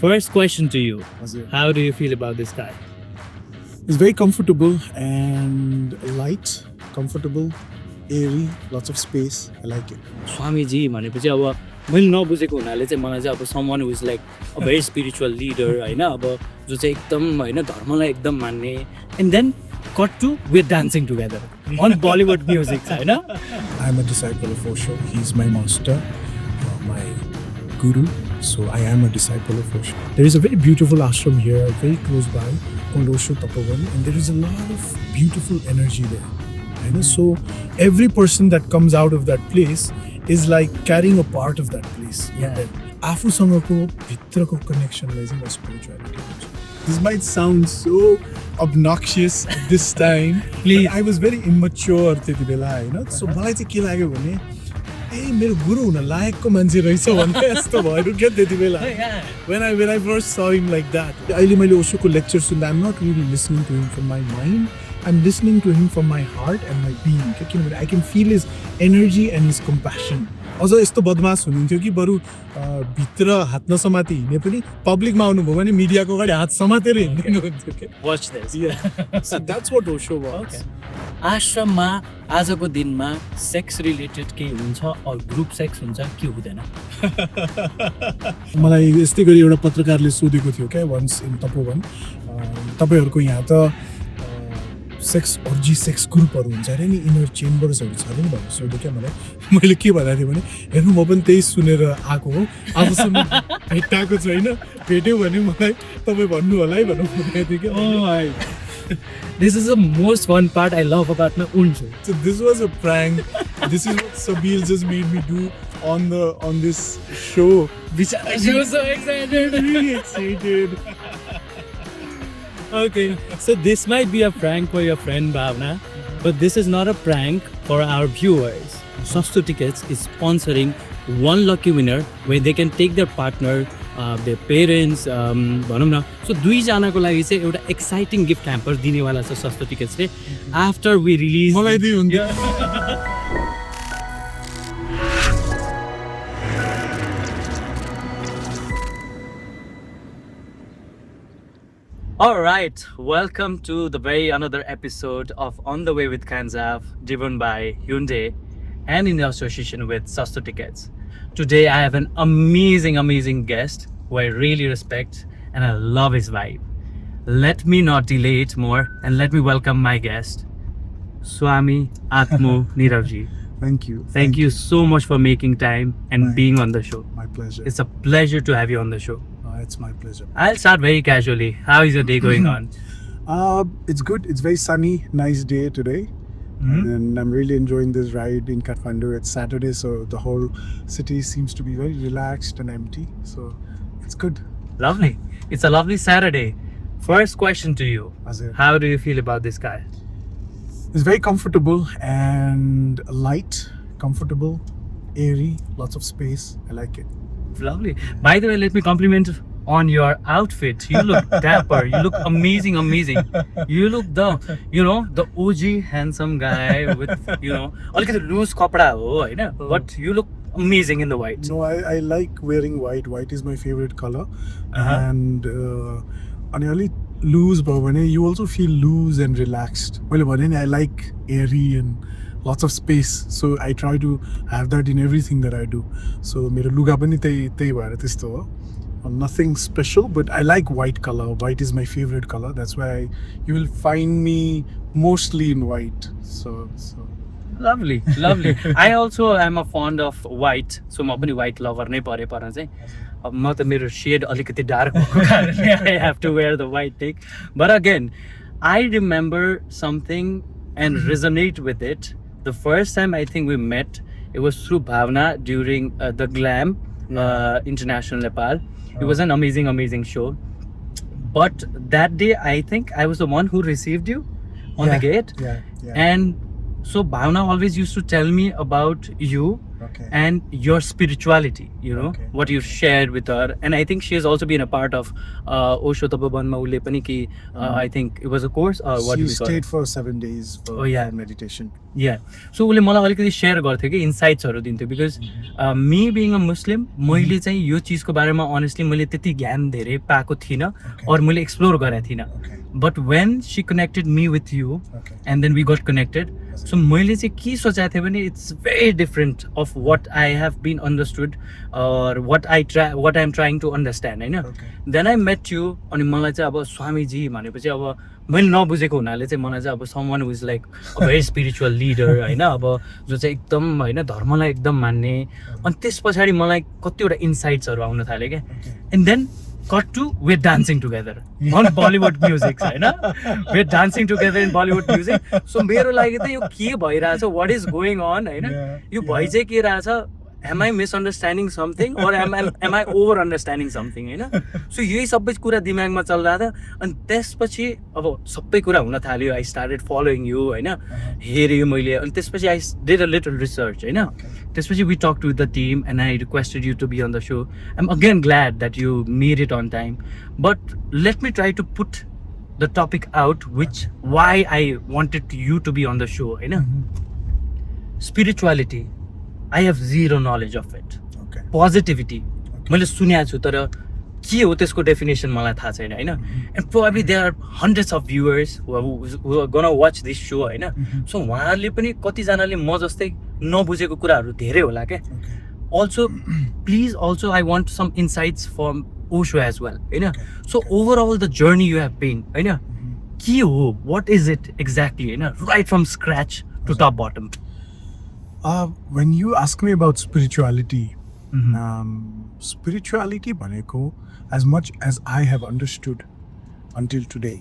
First question to you. Hazir. How do you feel about this guy? It's very comfortable and light, comfortable, airy, lots of space. I like it. स्वामीजी भनेपछि अब मैले नबुझेको हुनाले चाहिँ मलाई चाहिँ अब someone who is like a very spiritual leader हैन अब जो चाहिँ एकदम हैन धर्मलाई एकदम मान्ने and then cut to we're dancing together on Bollywood music Hahn. I'm a disciple of Osho. He's my master, my guru. So I am a disciple of Osho. There is a very beautiful ashram here, very close by, called Osho Tapoban, and there is a lot of beautiful energy there. And so every person that comes out of that place is like carrying a part of that place. Yeah. आफूसँगको भित्रको कनेक्सनलाई चाहिँ म spirituality भन्छु. This might sound so obnoxious at this time. Please. I was very immature त्यति बेला हैन. So मलाई चाहिँ के लाग्यो भने ए मेरो गुरु हुन लायकको मान्छे रहेछ भन्ने यस्तो भयो क्या त्यति बेला. When I first saw him like that. अहिले मैले ओशोको लेक्चर सुन्दा I'm not really listening to him from my mind. I'm listening to him from my heart and my being. किनभने I can feel his energy and his compassion. अझ यस्तो बदमास हुनुहुन्थ्यो कि बरु भित्र हात नसमाति हिँड्ने पनि पब्लिकमा आउनुभयो भने मिडियाको अगाडि हात समातेर हिँड्नुहुन्थ्यो के. Watch this. Yeah. So that's what Osho was. Okay. आश्रममा आजको दिनमा सेक्स रिलेटेड के हुन्छ और ग्रुप सेक्स हुन्छ के हुँदैन? मलाई यस्तै गरी एउटा पत्रकारले सोधेको थियो क्या वन्स इन तपोवन तपाईहरुको यहाँ त सेक्स अर्जी सेक्स ग्रुपहरु हुन्छ अरे नि इनर चेम्बर्सहरु छ अरे नि भनेर सोध्यो क्या मलाई. मैले के भनेको थिएँ भने हेर्नु म पनि त्यही सुनेर आएको हो आजसम्म भेटाएको छैन भेट्यो भने मलाई तपाई भन्नु होला है भनेर भनेको थिएँ क्या. This is the most fun part I love about my own show. So this was a prank. This is what Sabil just made me do on this show. Which she was so excited. Really excited. Okay, so this might be a prank for your friend Bhavna, but this is not a prank for our viewers. Sasto Tickets is sponsoring one lucky winner where they can take their partner, their parents, भनौँ न. So दुईजनाको लागि चाहिँ एउटा exciting gift hamper दिनेवाला छ सस्तो टिकट्सले after we release. मलाई दियो हुन्छ. All right, welcome to the very another episode of On the Way with Kanzav, driven by Hyundai and in association with Sasto Tickets. Today I have an amazing guest who I really respect and I love his vibe. Let me not delay it more and let me welcome my guest, Swami Aatmo Neerav ji. Thank you. Thank you so much for making time and being on the show. My pleasure. It's a pleasure to have you on the show. It's my pleasure. I'll start very casually. How is your day going on? It's good. It's very sunny, nice day today. And I'm really enjoying this ride in Kathmandu. It's Saturday, so the whole city seems to be very relaxed and empty. So it's good. Lovely. It's a lovely Saturday. First question to you. Hazir. How do you feel about this guy? It's very comfortable and light, comfortable, airy, lots of space. I like it. Lovely. By the way, let me compliment on your outfit. You look dapper. You look amazing. You look the OG handsome guy with, अलिकति loose कपडा हो हैन, but you look amazing in the white. No, I like wearing white. White is my favorite color. And अनि अलि loose भयो भने you also feel loose and relaxed. मैले भने नि I like airy and lots of space. So I try to have that in everything that I do. So मेरो लुगा पनि त्यही भएर त्यस्तो हो. Nothing special, but I like white color. White is my favorite color. That's why you will find me mostly in white. So Lovely. I also am a fond of white. So म पनि white lover नै परे पर चाहिँ. अब म त मेरो shade अलिकति dark भएको कारणले I have to wear the white thing. But again, I remember something and resonate with it. The first time I think we met, it was through Bhavna during the Glam International Nepal. It was an amazing show. But that day, I think I was the one who received you on the gate. Yeah. And so Bhavna always used to tell me about you. Okay. and your spirituality, you know, Okay. what you shared with her. And I think she has also been a part of Osho Tapoban Ule Pani ki, I think it was a course or what She do we call stayed it? for 7 days for, Oh, yeah. for meditation. या सो उसले मलाई अलिकति share गर्थ्यो कि इन्साइट्सहरू दिन्थ्यो because me being a मुस्लिम मैले चाहिँ यो चिजको बारेमा अनेस्टली मैले त्यति ज्ञान धेरै पाएको थिइनँ और मैले एक्सप्लोर गरेको थिइनँ Okay. But when she connected me with you Okay. And then we got connected so मैले चाहिँ के सोचेको थिएँ भने it's very different of what I have been understood or what I am trying to understand होइन Okay. Then I met you अनि मलाई चाहिँ अब स्वामीजी भनेपछि अब मैले नबुझेको हुनाले चाहिँ मलाई चाहिँ अब someone who is like a very spiritual leader होइन अब जो चाहिँ एकदम होइन धर्मलाई एकदम मान्ने अनि त्यस पछाडि मलाई कतिवटा इन्साइट्सहरू आउन थाल्यो क्या and then cut to we're dancing together on Bollywood music होइन we're dancing together in Bollywood music so मेरो लागि त यो के भइरहेछ वाट इज गोइङ अन होइन यो भइ चाहिँ के रहेछ am I misunderstanding something or am I over understanding something होइन सो यही सबै कुरा दिमागमा चलिरहेको थियो अनि त्यसपछि अब सबै कुरा हुन थाल्यो आई स्टार्टेड फलोइङ यु होइन हेरेँ मैले अनि त्यसपछि I did a little research होइन त्यसपछि we talk to the team and I requested you to be on the show I am again glad that you made it on time but let me try to put the topic out which why I wanted you to be on the show होइन spirituality I have zero knowledge of it. Okay. Positivity. मैले सुनेको छु तर के हो त्यसको definition मलाई थाहा छैन होइन and probably there are hundreds of viewers who are gonna watch this so होइन सो उहाँहरूले पनि कतिजनाले म जस्तै नबुझेको कुराहरू धेरै होला क्या also please also I want some insights from Osho as well होइन so overall the journey you have been होइन के हो वाट इज इट एक्ज्याक्टली होइन right from scratch to top bottom When you ask me about spirituality, spirituality bhaneko, as much as I have understood until today,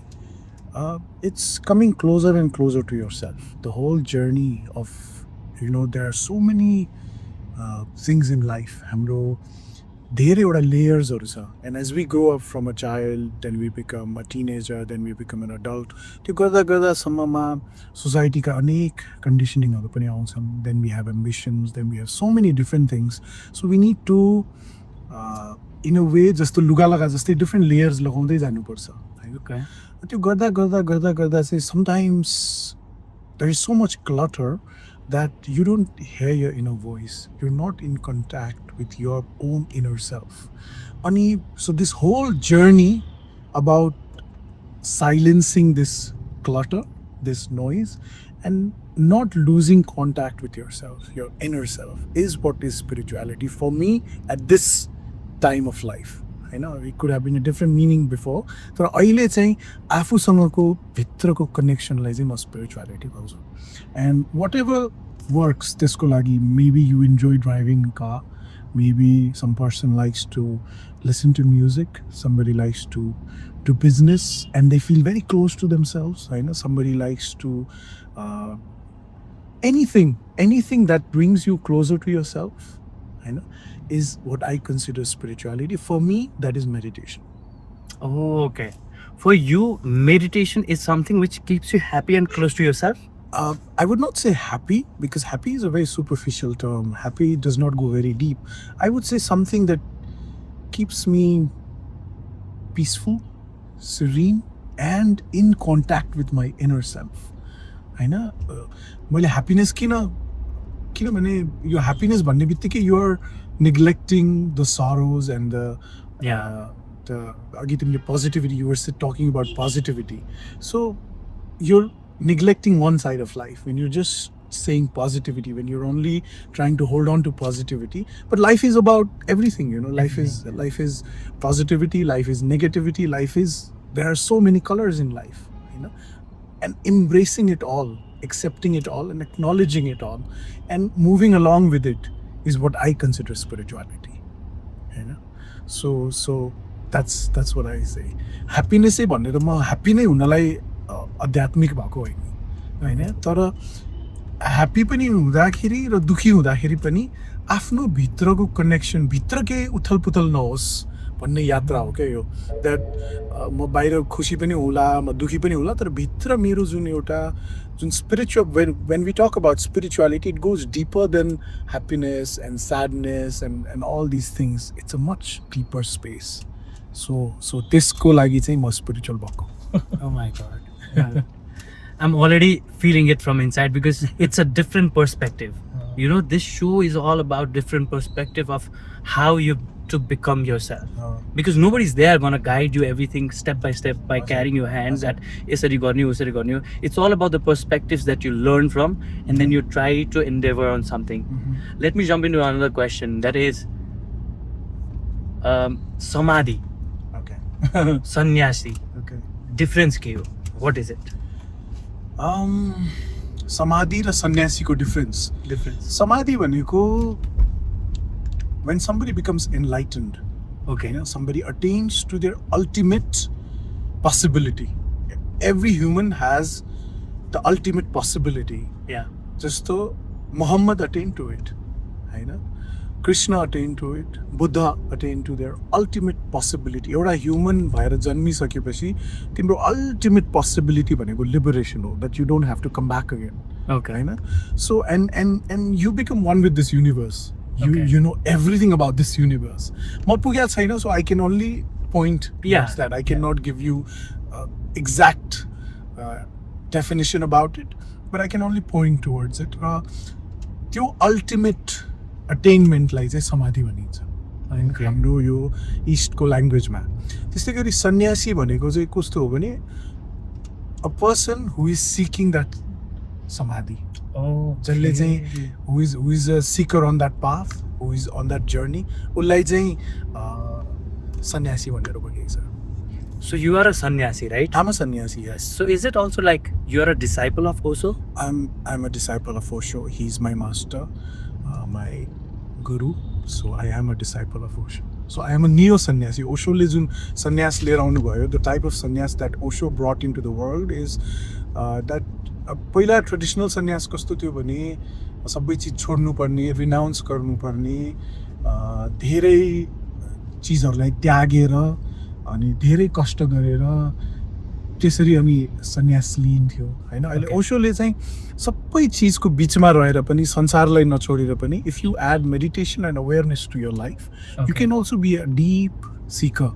it's coming closer and closer to yourself. The whole journey of, there are so many things in life. Hamro धेरैवटा लेयर्सहरू छ and as we grow up from a child then we become a teenager then we become an adult त्यो गर्दा गर्दासम्ममा सोसाइटीका अनेक कन्डिसनिङहरू पनि आउँछन् then we have ambitions then we have so many different things so we need to in a way जस्तो लुगा लगा जस्तै डिफ्रेन्ट लेयर्स लगाउँदै जानुपर्छ है त्यो गर्दा गर्दा गर्दा गर्दा चाहिँ sometimes there is so much clutter that you don't hear your inner voice. You're not in contact with your own inner self. So this whole journey about silencing this clutter, this noise, and not losing contact with yourself, your inner self, is what is spirituality for me at this time of life. I know it could have been a different meaning before. तर अहिले चाहिँ आफूसँगको भित्रको कनेक्सनलाई चाहिँ म spirituality भन्छु and whatever works त्यसको लागि maybe you enjoy driving a car, maybe some person likes to listen to music, somebody likes to do business and they feel very close to themselves. I know somebody likes to anything that brings you closer to yourself, I know, is what I consider spirituality. For me, that is meditation. Oh, okay. For you, meditation is something which keeps you happy and close to yourself? I would not say happy, because happy is a very superficial term. Happy does not go very deep. I would say something that keeps me peaceful, serene, and in contact with my inner self. होइन मैले happiness किनभने यो happiness भन्ने बित्तिकै you're neglecting the sorrows and the अघि तिमीले positivity you're talking about positivity so you're neglecting one side of life when you're just saying positivity, when you're only trying to hold on to positivity. But life is about everything, life is positivity, life is negativity, there are so many colors in life, and embracing it all, accepting it all, and acknowledging it all, and moving along with it is what I consider spirituality. So that's what I say. Happiness है भन्ने त म happy नै हुनलाई आध्यात्मिक भएको होइन तर ह्याप्पी पनि हुँदाखेरि र दुःखी हुँदाखेरि पनि आफ्नो भित्रको कनेक्सन भित्र केही उथलपुथल नहोस् भन्ने यात्रा हो क्या यो द्याट म बाहिर खुसी पनि होला म दुखी पनि होला तर भित्र मेरो जुन एउटा जुन spiritual when we talk about spirituality it goes deeper than happiness and sadness and all these things it's a much deeper space so त्यसको लागि चाहिँ म स्पिरिचुअल भएको Oh my God. I'm already feeling it from inside because it's a different perspective. You know, this show is all about different perspective of how you to become yourself. Because nobody's there gonna guide you everything step by step by carrying your hands at यसरी गर्ने उसरी गर्ने. It's all about the perspectives that you learn from and then you try to endeavor on something. Let me jump into another question that is samadhi, okay sannyasi. okay Difference के हो? What is it? समाधि र सन्यासीको difference समाधि भनेको when somebody becomes enlightened Okay. you know somebody attains to their ultimate possibility every human has the ultimate possibility Yeah. जस्तो Muhammad attained to it हैन Krishna attained to it Buddha attained to their ultimate possibility एउटा human भएर जन्मिसकेपछि तिम्रो ultimate possibility भनेको liberation हो that you don't have to come back again Okay. Hahn so and you become one with this universe Okay. you know everything about this universe म पुगेको छैन so I can only point Yeah. towards that I cannot give you exact definition about it but I can only point towards it र त्यो ultimate अटेनमेन्टलाई चाहिँ समाधि भनिन्छ Okay. हाम्रो यो इस्टको ल्याङ्ग्वेजमा त्यस्तै गरी सन्यासी भनेको चाहिँ कस्तो हो भने a person who is seeking that samadhi Oh. जसले चाहिँ who is a seeker on that path who is on that journey उसलाई चाहिँ सन्यासी भनेर भनिएको छ So you are a sannyasi, right? आम सन्यासी yes So is it also like you are a disciple of Osho? I'm a disciple of Osho. He's my master, my guru. So I am a disciple of Osho. So I am a neo-sannyasi. Osho le jun sannyas liएर आउनु भयो, the type of sannyas that Osho brought into the world is that पहिला traditional सन्यास कस्तो थियो भने सबै चिज छोड्नु पर्ने, रिनाउन्स गर्नु पर्ने, धेरै चिजहरूलाई त्यागेर अनि धेरै कष्ट गरेर त्यसरी हामी सन्यास लिन्थ्यो हैन अहिले ओशोले चाहिँ सबै चिजको बिचमा रहेर पनि संसारलाई नछोडेर पनि if you add meditation and awareness to your life you can also be a deep seeker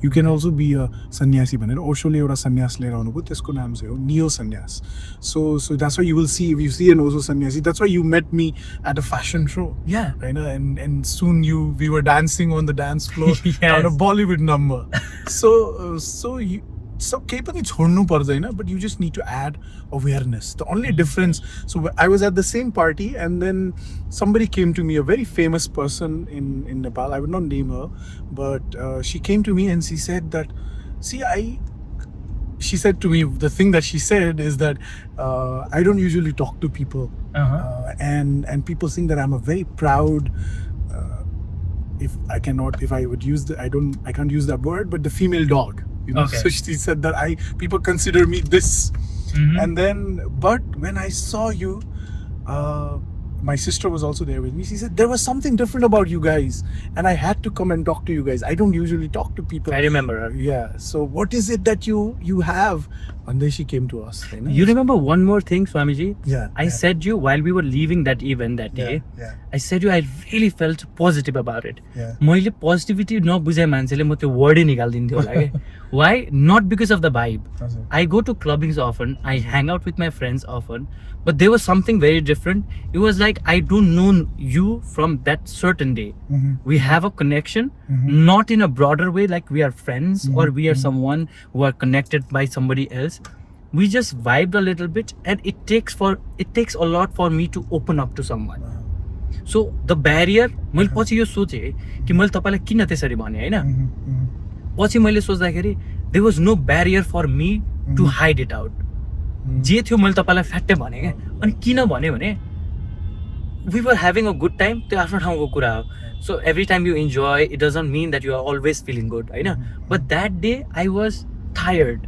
you can also be a sannyasi भनेर ओशोले एउटा सन्यास लिएर आउनुभयो त्यसको नाम चाहिँ हो neo sannyas so that's why you will see if you see an Osho sannyasi that's why you met me at a fashion show Yeah. हैन and soon we were dancing on the dance floor on a Bollywood number so केही पनि छोड्नु पर्दैन but you just need to add awareness the only difference so I was at the same party and then somebody came to me a very famous person in Nepal I would not name her but she came to me and she said that she said to me the thing that she said is that I don't usually talk to people and people think that I'm a very proud if I would use I can't use that word but the female dog you know Okay. so she said that people consider me this and then but when I saw you my sister was also there with me she said there was something different about you guys and I had to come and talk to you guys I don't usually talk to people I remember her. yeah so what is it that you have and then she came to us You remember one more thing, Swamiji? Yeah, I said you while we were leaving that event that day. yeah I said you I really felt positive about it. Yeah. मैले positivity नबुझे मान्छेले म त्यो वर्डै निकालिदिन्थ्यो होला के Why? Not because of the vibe. I go to clubbings often. I hang out with my friends often. But there was something very different. It was like I don't know you from that certain day. We have a connection, not in a broader way like we are friends or we are someone who are connected by somebody else. We just vibed a little bit and it takes a lot for me to open up to someone. So the barrier मैले पछि यो सोचेँ कि मैले तपाईलाई किन त्यसरी भने हैन पछि मैले सोच्दाखेरि there was no barrier for me to hide it out. जे थियो मैले तपाईलाई फ्याट्टै भने के अनि किन भने we were having a good time त्यो आफ्नो ठाउँको कुरा हो so every time you enjoy it doesn't mean that you are always feeling good Hahn but that day I was tired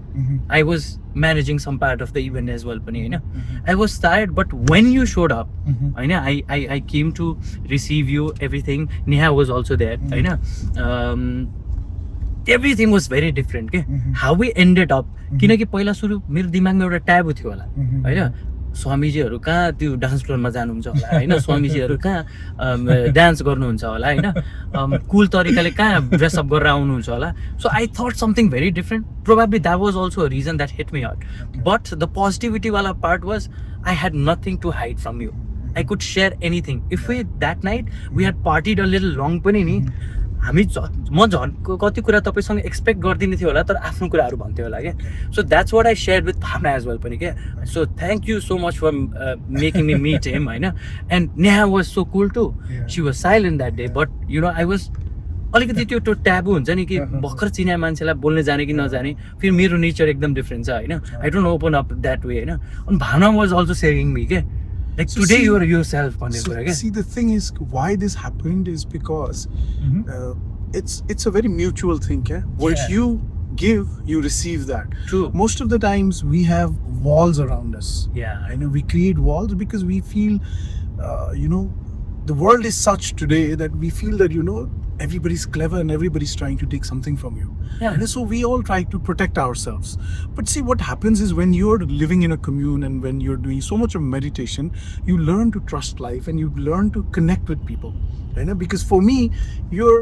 I was managing some part of the event as well पनि हैन I was tired but when you showed up Hahn I came to receive you everything Neha was also there Hahn everything was very different के how we ended up किनकि पहिला सुरु मेरो दिमागमा एउटा taboo थियो होला हैन स्वामीजीहरू कहाँ त्यो डान्स फ्लोरमा जानुहुन्छ होला हैन स्वामीजीहरू कहाँ डान्स गर्नुहुन्छ होला हैन कुल तरिकाले कहाँ ड्रेस अप गरेर आउनुहुन्छ होला so I thought something very different probably that was also a reason that hit me hard but the positivity वाला part was I had nothing to hide from you I could share anything. If we that night we had partied a little long पनि नि हामी म झन् कति कुरा तपाईसँग expect गर्दिने थियो होला तर आफ्नो कुराहरू भन्थ्यो होला के so that's what I share with Bhawana as well पनि के so thank you so much for making me meet him होइन and Neha was so cool to see was silent that day but you know I was अलिकति त्यो taboo हुन्छ नि कि भर्खर चिने मान्छेलाई बोल्ने जाने कि नजाने फेरि मेरो नेचर एकदम डिफ्रेन्ट छ होइन I don't open up that way होइन अनि भावना वाज अल्सो सेयरिङ मी के like so today you are yourself see the thing is why this happened is because it's a very mutual thing what you give you receive that true most of the times we have walls around us I know we create walls because we feel you know the world is such today that we feel that you know everybody's clever and everybody's trying to take something from you and so we all try to protect ourselves but see what happens is when you're living in a commune and when you're doing so much of meditation you learn to trust life and you learn to connect with people you know because for me you're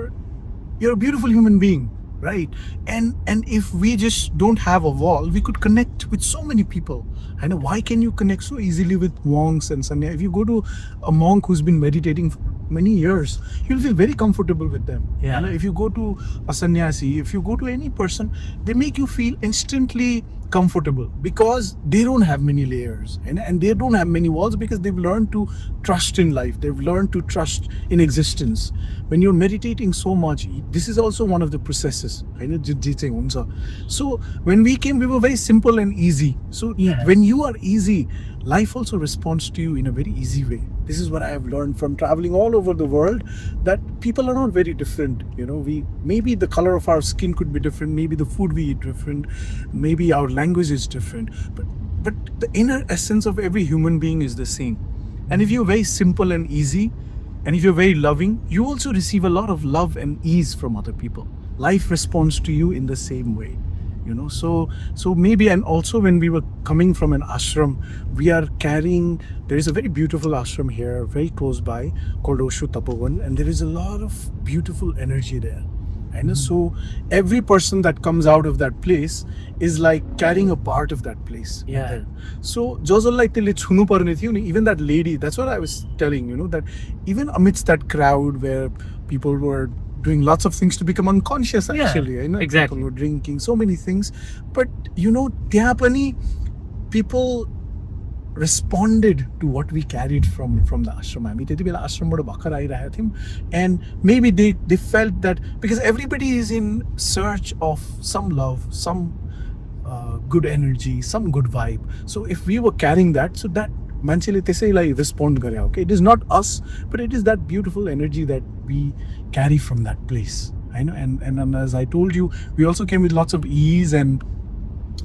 a beautiful human being right and if we just don't have a wall we could connect with so many people I know why can you connect so easily with monks and sanya if you go to a monk who's been meditating for many years you'll feel very comfortable with them you know, if you go to a sannyasi if you go to any person they make you feel instantly comfortable because they don't have many layers and they don't have many walls because they've learned to trust in life they've learned to trust in existence when you're meditating so much this is also one of the processes so when we came we were very simple and easy so when you are easy life also responds to you in a very easy way this is what I have learned from traveling all over the world that people are not very different you know we maybe the color of our skin could be different maybe the food we eat different maybe our language is different but the inner essence of every human being is the same and if you're very simple and easy and if you're very loving you also receive a lot of love and ease from other people life responds to you in the same way you know so maybe and also when we were coming from an ashram we are carrying there is a very beautiful ashram here very close by called Osho Tapoban and there is a lot of beautiful energy there and so every person that comes out of that place is like carrying a part of that place so josol like tele chhunu parne thiyo ni even that lady that's what I was telling you know that even amidst that crowd where people were doing lots of things to become unconscious actually you know exactly people were drinking so many things but you know tyaha pani people responded to what we carried from the ashram हामी त्यति बेला आश्रमबाट भर्खर आइरहेका थियौँ and maybe they felt that because everybody is in search of some love some good energy some good vibe so if we were carrying that so that मान्छेले त्यसैलाई respond गरे okay it is not us but it is that beautiful energy that we carry from that place I know and as I told you we also came with lots of ease and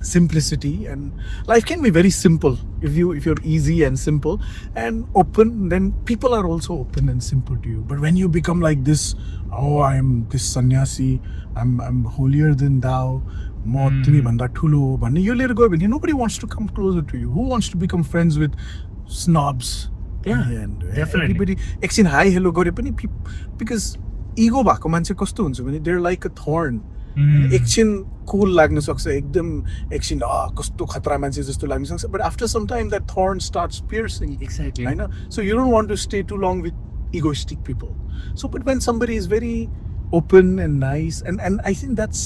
simplicity and life can be very simple if you're easy and simple and open then people are also open and simple to you but when you become like this oh I am this sannyasi I'm holier than thou म तिमी भन्दा ठुलो भन्ने यो लिएर गयो भने nobody wants to come closer to you who wants to become friends with snobs and definitely everybody एकछिन hi hello गरे पनि because ego भएको मान्छे कस्तो हुन्छ भने they're like a thorn एकछिन cool लाग्न सक्छ एकदम एकछिन कस्तो खतरा मान्छे जस्तो लाग्न सक्छ but after some time that thorn starts piercing exactly Hahn so you don't want to stay too long with egoistic people so but when somebody is very open and nice and I think that's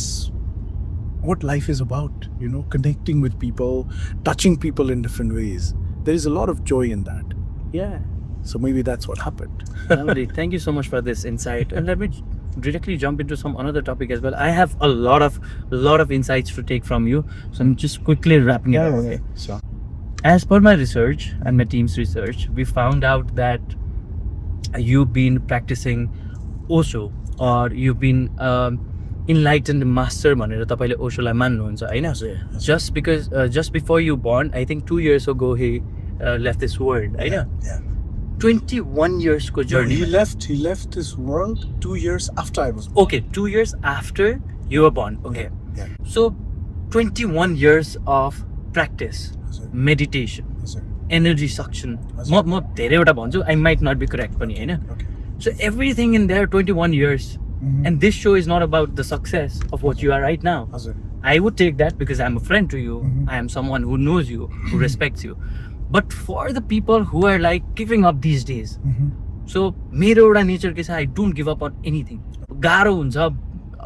what life is about you know connecting with people touching people in different ways there is a lot of joy in that so maybe that's what happened lovely thank you so much for this insight and let me directly jump into some another topic as well I have a lot of insights to take from you so I'm just quickly wrapping it up okay so as per my research and my team's research we found out that you've been practicing Osho or you've been enlightened master भनेर तपाईले ओशोलाई मान्नुहुन्छ हैन just before you born I think 2 years ago he left this world Hahn 21 years ko journey he left this world 2 years after I was born. Okay 2 years after You were born. Okay. Yeah. So 21 years of practice, हजुर meditation, हजुर energy suction. हजुर म धेरैवटा भन्छु. I might not be correct पनि हैन. Okay. So everything in there 21 years. Mhm. And this show is not about the success of what you are right now. हजुर I would take that because I'm a friend to you. Mhm. I am someone who knows you, who respects you. But for the people who are like giving up these days, Mhm. so मेरो एउटा nature के छ, I don't give up on anything. गाह्रो हुन्छ,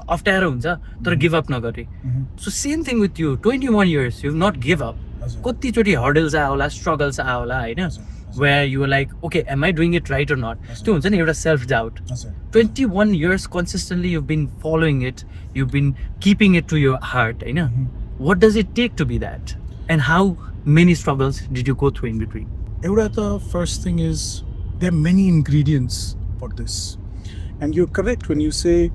अप्ठ्यारो हुन्छ, तर give up नगरे. Mhm. So same thing with you. 21 years, you've not give up. हजुर कतिचोटि hurdles आयो होला, struggles आयो होला हैन, हजुर where you were like, okay, am I doing it right or not? हजुर त्यो हुन्छ नि एउटा self doubt. हजुर 21 years consistently you've been following it, you've been keeping it to your heart, you know. Mhm. What does it take to be that? And how many struggles did you go through in between? एउटा त first thing is there are many ingredients for this, and you're correct when you say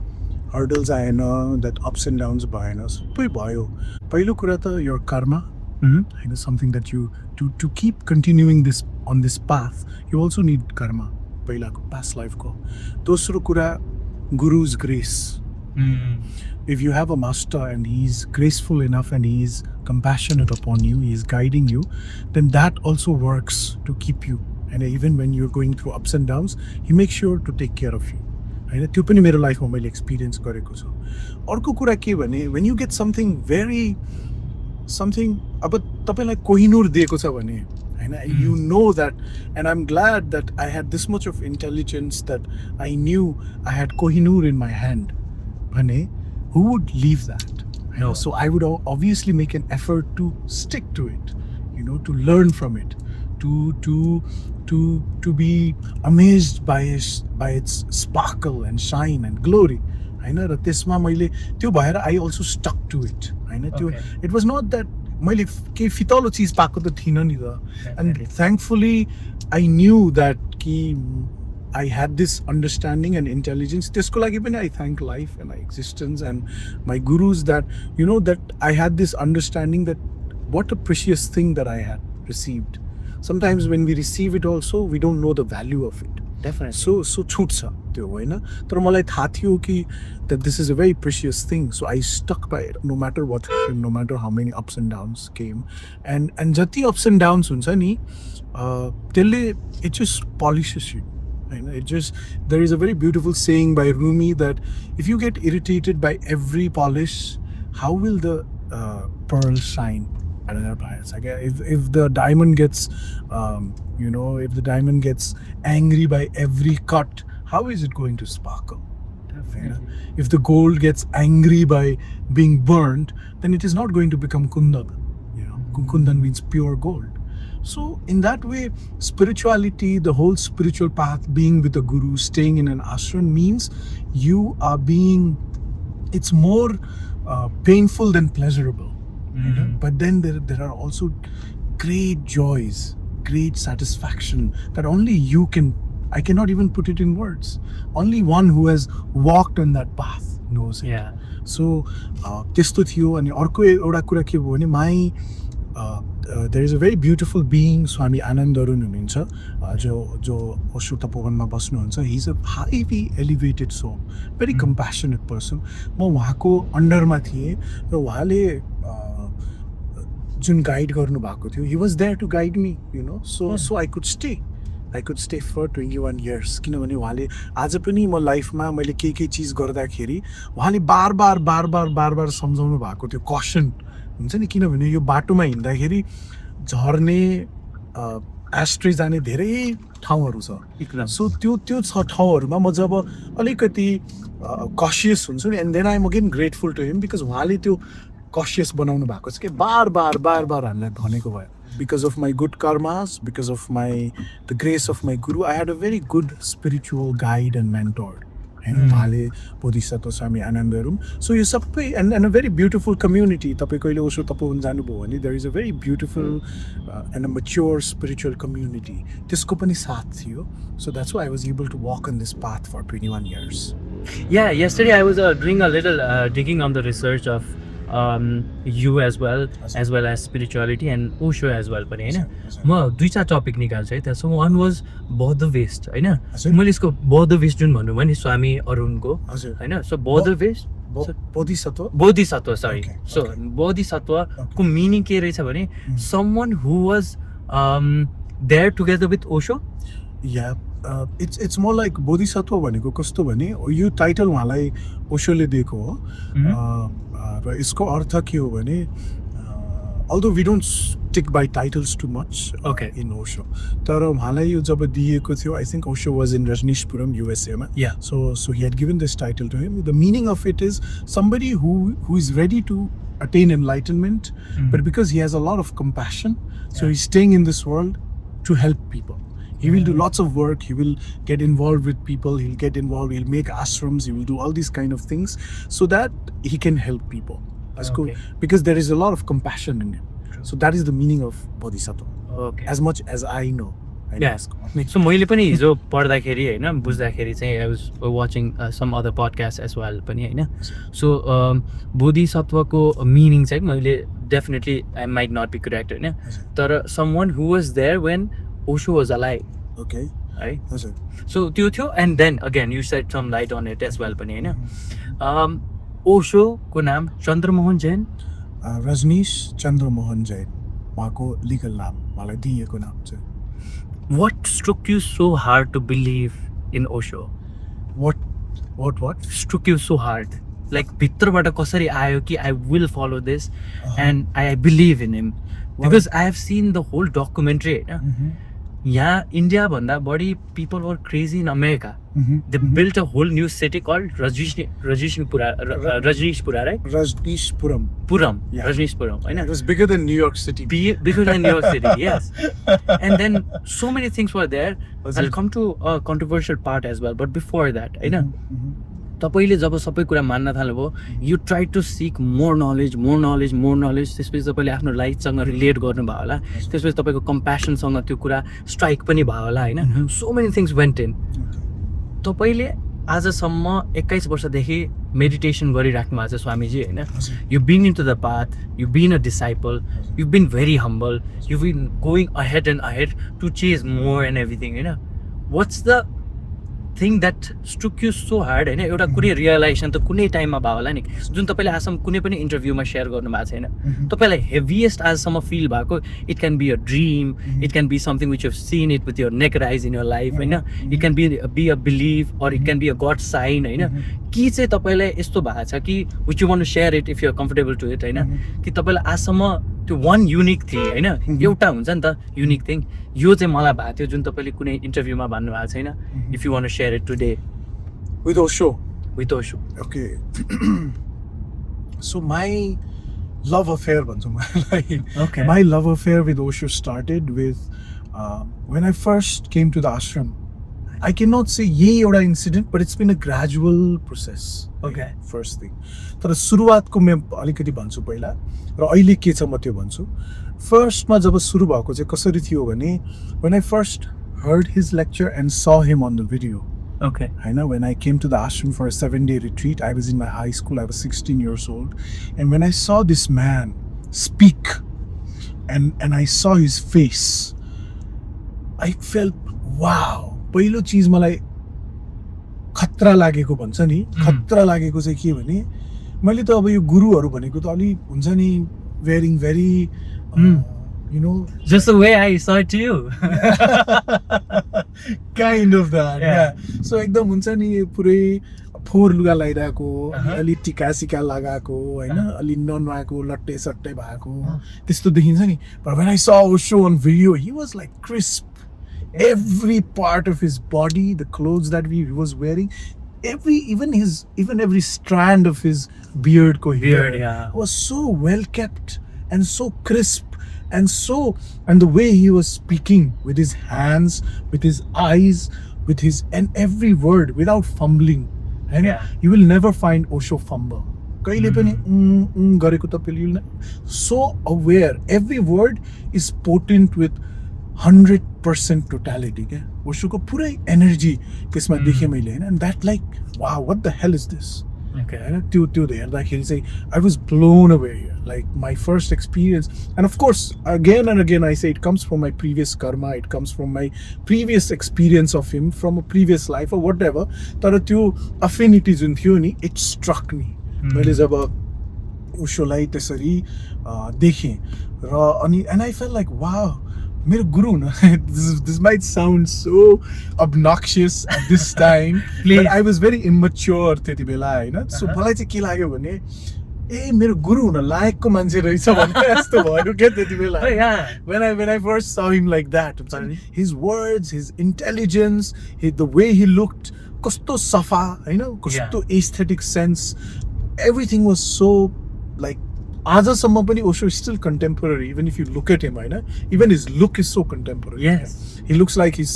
hurdles आएन, that ups and downs भएन, सबै भयो. पहिलो कुरा त your karma, होइन, something that you to keep continuing this on this path, you also need karma, पहिलाको past life को. दोस्रो कुरा guru's grace. If you have a master and he's graceful enough and he's compassionate upon you, he's guiding you, then that also works to keep you. And even when you're going through ups and downs, he makes sure to take care of you. होइन, त्यो पनि मेरो लाइफमा मैले experience गरेको छु. अर्को कुरा के भने, when you get something अब तपाईँलाई कोहिनूर दिएको छ भने होइन, you know that, and I'm glad that I had this much of intelligence that I knew I had Kohinoor in my hand भने, who would leave that? No. So I would obviously make an effort to stick to it, you know, to learn from it, to be amazed by its sparkle and shine and glory. होइन, र त्यसमा मैले त्यो भएर I also stuck to it. होइन, त्यो Okay. it was not that मैले केही फितलो चिज पाएको त थिइनँ नि त. And Definitely. thankfully I knew that कि I had this understanding and intelligence. त्यसको लागि पनि I thank life and my existence and my gurus that, you know, that I had this understanding that what a precious thing that I had received. Sometimes when we receive it also, we don't know the value of it. Definitely. So छुट्छ त्यो होइन, तर मलाई थाहा थियो कि that this is a very precious thing, so I stuck by it no matter what happened, no matter how many ups and downs came. And जति ups and downs हुन्छ नि, त्यसले it just polishes you. It just, there is a very beautiful saying by Rumi that if you get irritated by every polish, how will the pearl shine? I don't know. It's like if the diamond gets, you know, if the diamond gets angry by every cut, how is it going to sparkle? Definitely. If the gold gets angry by being burned, then it is not going to become kundan. You know, kundan means pure gold. So in that way, spirituality, the whole spiritual path, being with a guru, staying in an ashram, means you are being, it's more painful than pleasurable. You know? But then there are also great joys, great satisfaction that only you can, I cannot even put it in words. Only one who has walked on that path knows it. Yeah. So त्यस्तो थियो. अनि अर्को एउटा कुरा के भयो भने, there is a very beautiful being, Swami Anandarun हुनुहुन्छ, जो ओशो तपोवनमा बस्नुहुन्छ. He's a highly elevated soul, very compassionate person. म उहाँको अन्डरमा थिएँ र उहाँले जुन गाइड गर्नु भएको थियो, he was there to guide me, you know. So I could stay for 21 years. किनभने उहाँले आज पनि म लाइफमा मैले केही चिज गर्दाखेरि उहाँले बार सम्झाउनु भएको थियो, कसन हुन्छ नि. किनभने यो बाटोमा हिँड्दाखेरि झर्ने एस्ट्रे जाने धेरै ठाउँहरू छ. एकदम. सो त्यो ठाउँहरूमा म जब अलिकति कसियस हुन्छु नि, and then I am again grateful to him because उहाँले त्यो कसियस बनाउनु भएको छ कि बार बार हामीलाई भनेको भयो. Because of my good karmas, because of the grace of my guru, I had a very good spiritual guide and mentor. उहाँले बोधिसत्व स्वामी आनन्दरुम. So यो सबै and a very beautiful community. तपाईँ कहिले ओशो तपोवन जानुभयो भने there is a very beautiful and a mature spiritual community. त्यसको पनि साथ थियो. So that's why I was able to walk on this path for 21 years. Yeah, yesterday I was doing a little digging on the research of you as well as spirituality and Osho as well पनि हैन. म दुईटा topic निकाल्छु है त्यहाँ. So one was बौद्ध waste हैन. मैले यसको बौद्ध waste जुन भन्नु भयो नि स्वामी अरुणको हैन. So बौद्ध वेस्ट बोधिसत्व बोधिसत्व सरी Okay, सो okay. बोधिसत्वको मिनिङ के रहेछ भने someone who was there together with Osho. या इट्स मोर लाइक बोधिसत्व भनेको कस्तो भने यो टाइटल उहाँलाई ओशोले दिएको हो र यसको अर्थ के हो भने although we don't stick by titles too much Okay. In Osho तर उहाँलाई यो जब दिएको थियो I think Osho was in Rajneeshpuram युएसएमा Yeah. So he had given this title to him. The meaning of it is somebody who is ready to attain enlightenment, but because he has a lot of compassion, so he's staying in this world to help people. He will do lots of work. He will get involved with people. He'll get involved. He'll make ashrams. He will do all these kind of things so that he can help people. That's cool. Okay. Because there is a lot of compassion in him. So that is the meaning of bodhisattva. Okay. As much as I know. I know Yeah. it's- So मैले पनि हिजो पढ्दाखेरि होइन बुझ्दाखेरि चाहिँ I was watching some other podcast as well पनि होइन so बोधिसत्वको मिनिङ चाहिँ मैले definitely I might not be correct होइन तर someone who was there when Osho was alive Okay. है That's it. सो त्यो थियो and then again you said some light on it as well पनि होइन ओशोको नाम चन्द्रमोहन जैन रजनीश चन्द्रमोहन जैन उहाँको लिगल नाम मलाई दिएको नाम चाहिँ What struck you so hard to believe in Osho? what Struck you so hard? Like भित्रबाट कसरी आयो कि I will follow this and I believe in him. Because I have seen the whole documentary होइन यहाँ India भन्दा बढी people were crazy in America. They built a whole new city called Rajneeshpura, right? Rajneeshpuram Puram, Yeah. Rajneeshpuram, होइन? It was bigger than New York City. Bigger than New York City, yes. And then so many things were there. Was I'll it? come to a controversial part as well. But before that, होइन Mhm. तपाईँले जब सबै कुरा मान्न थाल्नुभयो you try to seek more knowledge त्यसपछि तपाईँले आफ्नो लाइफसँग रिलेट गर्नुभयो होला त्यसपछि तपाईँको कम्प्यासनसँग त्यो कुरा स्ट्राइक पनि भयो होला होइन सो मेनी थिङ्स वेन्ट इन तपाईँले आजसम्म 21 वर्षदेखि मेडिटेसन गरिराख्नु भएको छ स्वामीजी होइन you been in to the path you been a disciple you been very humble you been going ahead and ahead to chase more and everything होइन what's the thing that struck you so hard होइन एउटा कुनै realisation त कुनै टाइममा भयो होला नि जुन तपाईँले आजसम्म कुनै पनि इन्टरभ्यूमा सेयर गर्नुभएको छैन तपाईँलाई हेभिएस्ट आजसम्म फिल भएको it can be a dream it can be something which you seen it with your neck rise in your life होइन it can be a believe or it can be a God sign होइन कि चाहिँ तपाईँलाई यस्तो भएको छ कि which you want to share it if you are comfortable to it होइन कि तपाईँलाई आजसम्म त्यो वान युनिक थिङ होइन एउटा हुन्छ नि त युनिक थिङ यो चाहिँ मलाई भएको थियो जुन तपाईँले कुनै इन्टरभ्यूमा भन्नुभएको छैन if you want to share it today With Osho. With Osho Okay. So my love affair भन्छु मलाई Okay. My love affair with Osho started with when I first came to the ashram. I cannot say यही एउटा incident, but it's been a gradual process. Okay. First thing. तर सुरुवातको म अलिकति भन्छु पहिला र अहिले के छ म त्यो भन्छु फर्स्टमा जब सुरु भएको चाहिँ कसरी थियो भने when I first heard his lecture and saw him on the video. Okay I know when I came to the ashram for a 7-day retreat, I was in my high school, I was 16 years old. And when I saw this man speak and I saw his face, I felt, wow. पहिलो चिज मलाई खतरा लागेको भन्छ नि खतरा लागेको चाहिँ के भने मैले त अब यो गुरुहरू भनेको त अलि हुन्छ नि wearing very you know just the way I saw it to you kind of that Yeah. सो एकदम हुन्छ नि पुरै फोहोर लुगा लगाइरहेको अलि टिका सिका लगाएको होइन अलि ननुहाएको लट्टे सट्टे भएको त्यस्तो देखिन्छ नि but when I saw Osho on video he was like crisp every part of his body, the clothes that he was wearing, even every strand of his beard Beard, yeah. was so well kept and so crisp and the way he was speaking with his hands, with his eyes, with his and every word without fumbling. And Yeah. you will never find Osho fumble. कहिले पनि गरेको तपाईँले so aware, every word is potent with 100% totality क्या ओशोको पुरै energy त्यसमा देखेँ मैले होइन and that like wow what the hell is this Okay. होइन त्यो हेर्दाखेरि चाहिँ I was blown away like my first experience and of course again and again I say it comes from my previous karma, it comes from my previous experience of him from a previous life or whatever तर त्यो affinity जुन थियो नि it struck me मैले जब ओशोलाई त्यसरी देखेँ र अनि and I fail like wow मेरो गुरु हुन this might sound so obnoxious at this time but I was very immature त्यति बेला होइन सो मलाई चाहिँ के लाग्यो भने ए मेरो गुरु हुन लायकको मान्छे रहेछ भन्ने यस्तो भयो क्या त्यति बेला when I first saw him like that his words his intelligence the way he looked कस्तो सफा होइन कस्तो aesthetic sense everything was so like आजसम्म पनि Osho is still contemporary even if you look at him होइन even his look is so contemporary he looks like he's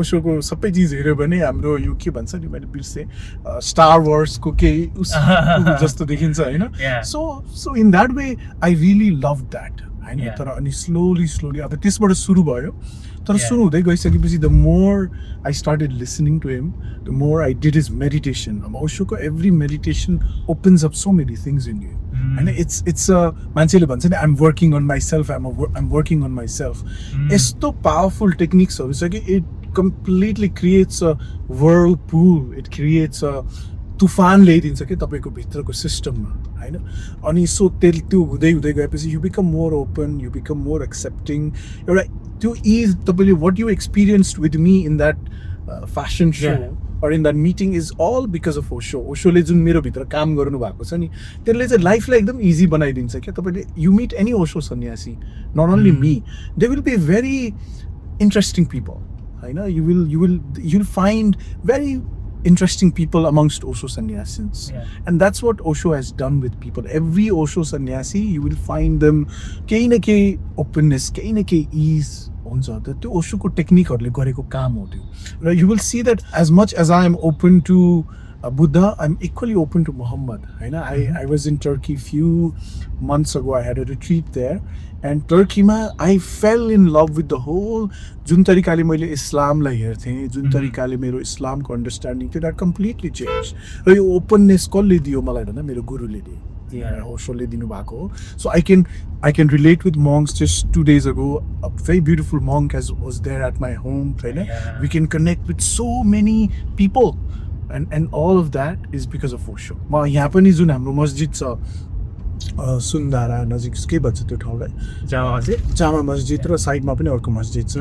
Osho को सबै चिज हेऱ्यो भने हाम्रो यो के भन्छ नि मैले बिर्सेँ स्टार वार्सको केही जस्तो देखिन्छ होइन so in that way I really loved that होइन तर अनि slowly अब त्यसबाट सुरु भयो तर सुरु हुँदै गइसकेपछि the more I started listening to him the more I did his meditation Oshoको every meditation opens up so many things in you and it's मान्छेले भन्छ नि I'm working on myself I'm working on myself यस्तो powerful techniques हरु छ कि it completely creates a whirlpool it creates a तुफान ल्याइदिन्छ के तपाईको भित्रको सिस्टममा हैन अनि सो त्यो हुँदै गएपछि you become more open you become more accepting एउटा त्यो इज तपाईले what you experienced with me in that fashion show or in that meeting is all because of Osho ले जुन मेरो भित्र काम गर्नु भएको छ नि त्यसले चाहिँ लाइफलाई एकदम इजी बनाइदिन्छ के तपाईले you meet any Osho सन्यासी not only me they will be very interesting people Hahn you'll find very interesting people amongst Osho sannyasis and that's what Osho has done with people every Osho sannyasi you will find them केही न केही openness केही न केही ease हुन्छ त्यो Osho को टेक्निकहरुले गरेको काम हो त्यो र you will see that as much as I am open to Buddha I'm equally open to Muhammad Hahn I was in Turkey few months ago I had a retreat there and Turkey ma I fell in love with the whole जुन तरिकाले मैले इस्लामलाई हेर्थे जुन तरिकाले मेरो इस्लामको understanding थियो that completely changed र यो openness कसले दियो मलाई भन्दा मेरो गुरुले दियो ओशोले दिनु भएको हो so I can relate with monks just 2 days ago a very beautiful monk was there at my home Hahn we can connect with so many people and all of that is because of Osho म यहाँ पनि जुन हाम्रो मस्जिद छ सुन्दारा नजिक के भन्छ त्यो ठाउँलाई जामा मस्जिद र साइडमा पनि अर्को मस्जिद छ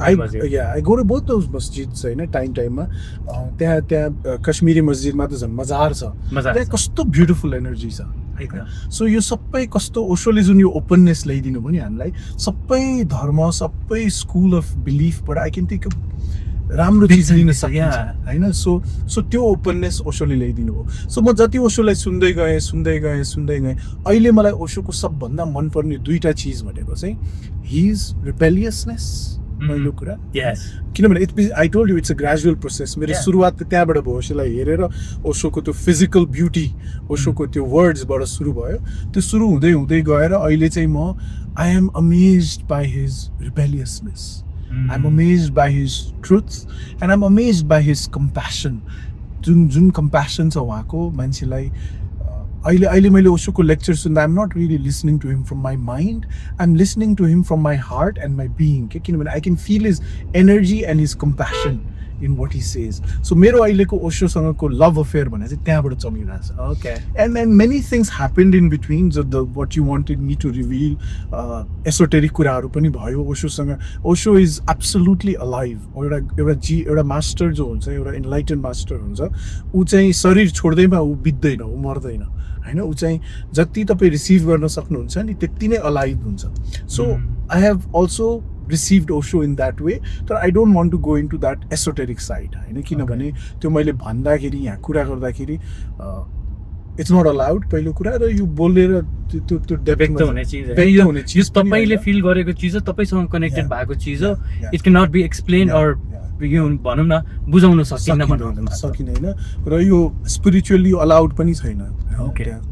I go to both those masjids हैन टाइममा त्यहाँ कश्मीरी मस्जिदमा त झन् मजार छ त्यहाँ कस्तो ब्युटिफुल एनर्जी छ सो यो सबै कस्तो ओशोले जुन यो ओपननेस ल्याइदिनु भयो नि हामीलाई सबै धर्म सबै स्कुल अफ बिलिफबाट आई क्यान टेक राम्रो चिज लिन सकिन्छ हैन सो त्यो ओपननेस ओशोले ल्याइदिनु हो सो म जति ओशोलाई सुन्दै गएँ अहिले मलाई ओशोको सबभन्दा मनपर्ने दुईटा चिज भनेको चाहिँ हिज रिबेलियसनेस पहिलो कुरा किनभने I told you it's a gradual process मेरो सुरुवात त्यहाँबाट भयो ओशोलाई हेरेर ओशोको त्यो फिजिकल ब्युटी ओशोको त्यो वर्ड्सबाट सुरु भयो त्यो सुरु हुँदै गएर अहिले चाहिँ म I am amazed by his rebelliousness I'm amazed by his truth and I'm amazed by his compassion. Jun compassion छ उहाँको मान्छेलाई अहिले मैले ओशोको लेक्चर सुन्दा I'm not really listening to him from my mind. I'm listening to him from my heart and my being. किनभने I can feel his energy and his compassion in what he says. So मेरो अहिलेको ओशोसँगको लभ affair भने चाहिँ त्यहाँबाट चलिरहेछ Okay. And then many things happened in between what you wanted me to reveal esoteric कुराहरू पनि भयो ओशोसँग ओशो इज एब्सोल्युटली अलाइभ एउटा मास्टर जो हुन्छ एउटा इन्लाइटन मास्टर हुन्छ ऊ चाहिँ शरीर छोड्दैमा ऊ बित्दैन ऊ मर्दैन हैन ऊ चाहिँ जति तपाईँ रिसिभ गर्न सक्नुहुन्छ नि त्यति नै अलाइभ हुन्छ so I have also received Osho in that way but I don't want to go into that esoteric side हैन किनभने त्यो मैले भन्दाखेरि यहाँ कुरा गर्दाखेरि it's not allowed पहिलो कुरा र यो बोलेर त्यो व्यक्त हुने चीज यो तपाईले फिल गरेको चीज हो तपाईसँग कनेक्टेड भएको चीज हो it can not be explain और यो भनौं न बुझाउन सकिन हैन र यो स्पिरिचुअली अलाउड पनि छैन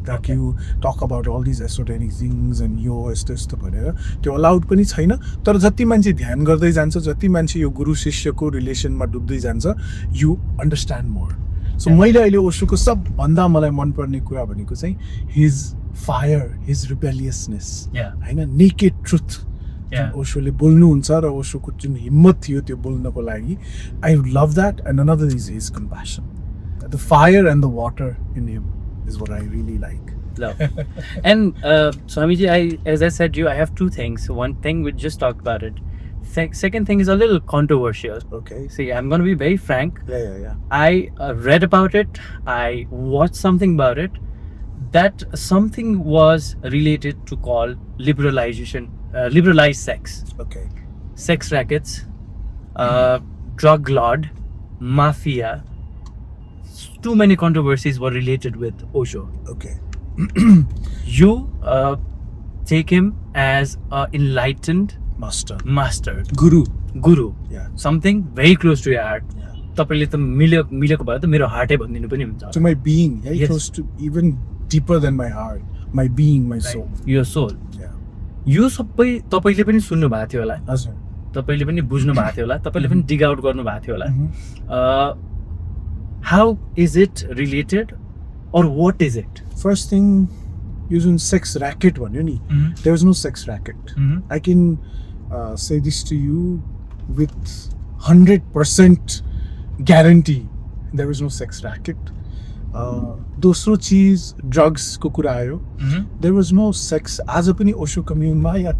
that you talk about all these esoteric things and यो यस्तो भनेर त्यो अलाउड पनि छैन तर जति मान्छे ध्यान गर्दै जान्छ जति मान्छे यो गुरु शिष्यको रिलेसनमा डुब्दै जान्छ यु अन्डरस्ट्यान्ड मोर सो मैले अहिले ओशोको सबभन्दा मलाई मनपर्ने कुरा भनेको चाहिँ हिज फायर हिज रिबेलियसनेस हैन नेकेड ट्रुथ ओशोले बोल्नुहुन्छ र ओशोको जुन हिम्मत थियो त्यो बोल्नको लागि I love that and another is his compassion the fire and the water in him is what I really like. Love. And Swamiji, as I said to you, I have two things. One thing we just talked about it. Second thing is a little controversial. Okay. See, I'm going to be very frank. Yeah. I read about it. I watched something about it. That something was related to call liberalization, liberalized sex, Okay. sex rackets, drug lord, mafia. Too many controversies were related with Osho. Okay. You take him as an enlightened Master. guru, Yeah. something very close to your heart. Yeah. तपाईँले त मिलेको भए त मेरो हार्टै भनिदिनु पनि हुन्छ. To my being, yeah, Yes. close to even deeper than my heart, my being, my soul. यो सोल. Yeah. यो सबै तपाईँले पनि सुन्नु भएको थियो होला, Hazur. तपाईँले पनि बुझ्नु भएको थियो होला, तपाईँले पनि dig out गर्नु भएको थियो होला. How is it related or what is it? First thing, using sex racket one, you know, there was no sex racket. I can say this to you with 100% guarantee. There was no sex racket. दोस्रो चीज drugs को कुरा आयो. There was no sex. आज पनि ओशो कम्युनमा या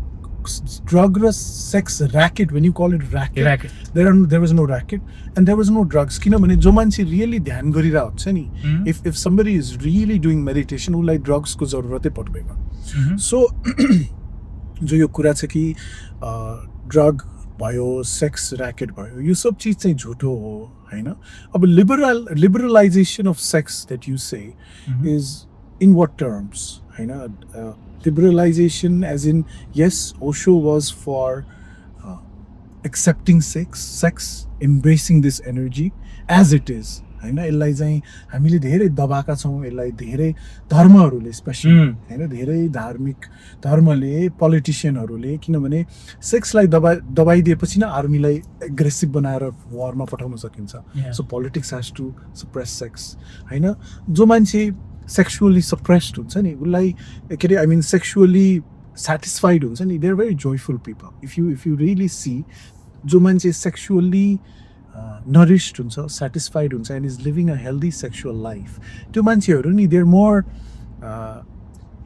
drug raw sex racket, when you call it racket. There was no racket and there was no drugs. किनभने जो मान्छे really ध्यान गरिरहेको हुन्छ नि, if somebody is really doing meditation, उसलाई drugs को जरुरतै पर्दैन. So जो यो कुरा छ कि ड्रग भयो, सेक्स ऱ्याकेट भयो, यो सब चिज चाहिँ झुटो हो हैन. अब liberalization of sex that you say is in what terms Hahn. Liberalization as in, yes, Osho was for accepting sex, embracing this energy as it is हैन. यसलाई चाहिँ हामीले धेरै दबाएका छौँ, यसलाई धेरै धर्महरूले स्पेसली हैन, धेरै धार्मिक धर्मले, पोलिटिसियनहरूले, किनभने सेक्सलाई दबाइदिएपछि न आर्मीलाई एग्रेसिभ बनाएर वारमा पठाउन सकिन्छ. So politics has to suppress sex हैन. जो मान्छे सेक्सुअली सप्रेस्ड हुन्छ नि, उसलाई के अरे, आई मिन सेक्सुअली सेटिस्फाइड हुन्छ नि, they are very joyful people. If you really see, जो मान्छे सेक्सुअली nourished हुन्छ, satisfied हुन्छ, and is living a healthy sexual life, त्यो मान्छेहरू नि, they're more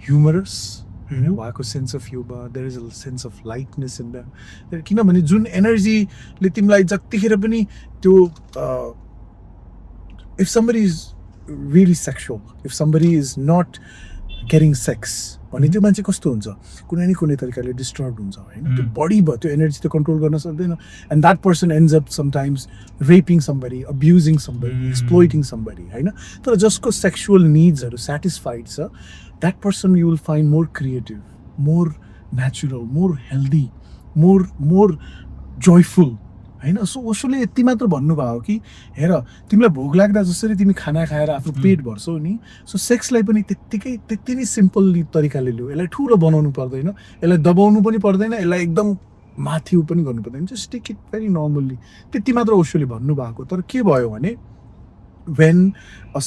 humorous, उहाँको sense of humor, there is a sense of lightness in them. किनभने जुन एनर्जीले तिमीलाई जतिखेर पनि त्यो if somebody is really sexual, if somebody is not getting sex, भने त्यो मान्छे कस्तो हुन्छ, कुनै न कुनै तरिकाले डिस्टर्ब हुन्छ हैन. त्यो बडी भयो, त्यो एनर्जी त कन्ट्रोल गर्न सक्दैन, and that person ends up sometimes raping somebody, abusing somebody, exploiting somebody हैन. तर जसको सेक्सुअल निड्सहरु satisfied छ, that person you will find more creative, more natural, more healthy, more joyful हैन. सो ओशोले यति मात्र भन्नुभयो कि हेर, तिमीलाई भोक लाग्दा जसरी तिमी खाना खाएर आफ्नो पेट भर्छौ नि, सो सेक्सलाई पनि त्यति नै सिम्पल तरिकाले लियो. यसलाई ठुलो बनाउनु पर्दैन, यसलाई दबाउनु पनि पर्दैन, यसलाई एकदम माथि पनि गर्नु पर्दैन, just take it very normally. त्यति मात्र ओशोले भन्नुभएको. तर के भयो भने, when a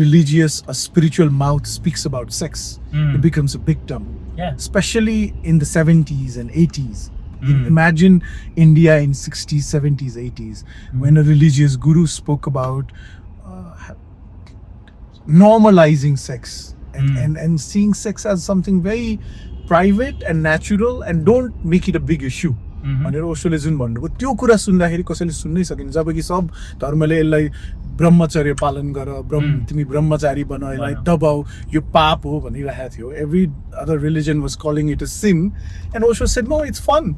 religious, a spiritual mouth speaks about sex, it becomes a big term. Especially in the 70s and 80s. Imagine India in 60s, 70s, 80s, when a religious guru spoke about normalizing sex and seeing sex as something very private and natural, and don't make it a big issue. भनेर ओशोले जुन भन्नुभयो, त्यो कुरा सुन्दाखेरि कसैले सुन्नै सकिन्छ. जबकि सब धर्मले यसलाई ब्रह्मचर्य पालन गर, तिमी ब्रह्मचारी बन, यसलाई दबाऊ, यो पाप हो भनिरहेको थियो. Every other religion was calling it a sin, and Osho said, no, it's fun.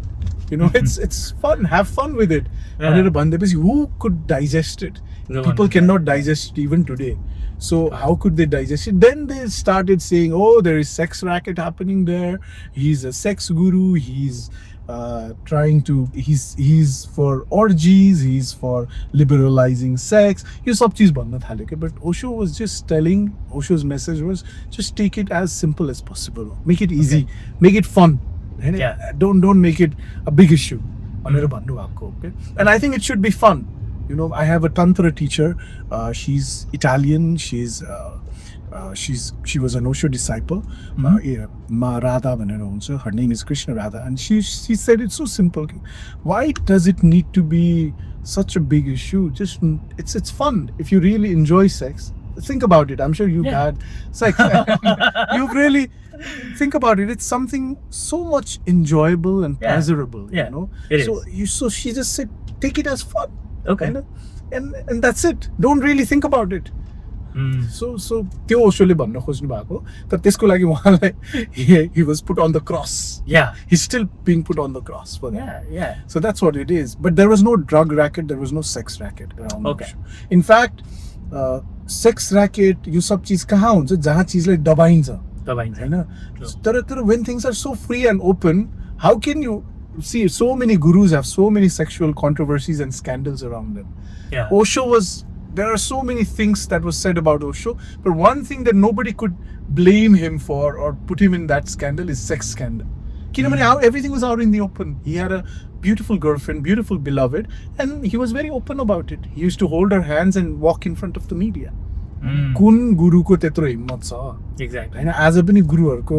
You know, it's fun. Have fun with it. भनेर भन्दैपछि who could digest it? People cannot digest it even today. So how could they digest it? Then they started saying, oh, there is sex racket happening there. He's a sex guru. He's he's for orgies, he's for liberalizing sex. यो सब चीज भन्न थाल्यो के. But Osho was just telling, Osho's message was just take it as simple as possible. Make it easy, make it fun. Don't make it a big issue. भनेर भन्नुभएको. Okay, and I think it should be fun. You know, I have a tantra teacher. She's Italian. She was an Osho disciple. Ma Radha, her name is Krishna Radha, and she said it's so simple. Why does it need to be such a big issue? Just it's fun. If you really enjoy sex, think about it. I'm sure you've Yeah. had sex. You've really think about it. It's something so much enjoyable and Yeah. pleasurable. Yeah, You know. it so is. so she just said, take it as fun. Okay. You know? And that's it. Don't really think about it. Mm. So त्यो ओशोले भन्न खोज्नु भएको तर त्यसको लागि उहाँलाई he was put on the cross. Yeah. He's still being put on the cross for that. Yeah. Yeah. So that's what it is. But there was no drug racket, there was no sex racket around Okay. Osho. In fact, sex racket यो सब चीज कहाँ हुन्छ जहाँ चीजलाई दबाइन्छ तपाईँ हैन तर when things are so free and open, how can you see so many gurus have so many sexual controversies and scandals around them. Yeah. Osho was, there are so many things that was said about Osho, but one thing that nobody could blame him for or put him in that scandal is sex scandal. किनभने how everything was out in the open. He had a beautiful girlfriend, beautiful beloved, and he was very open about it. He used to hold her hands and walk in front of the media. कुन गुरुको त्यत्रो हिम्मत छ Exactly. हैन आज पनि गुरुहरुको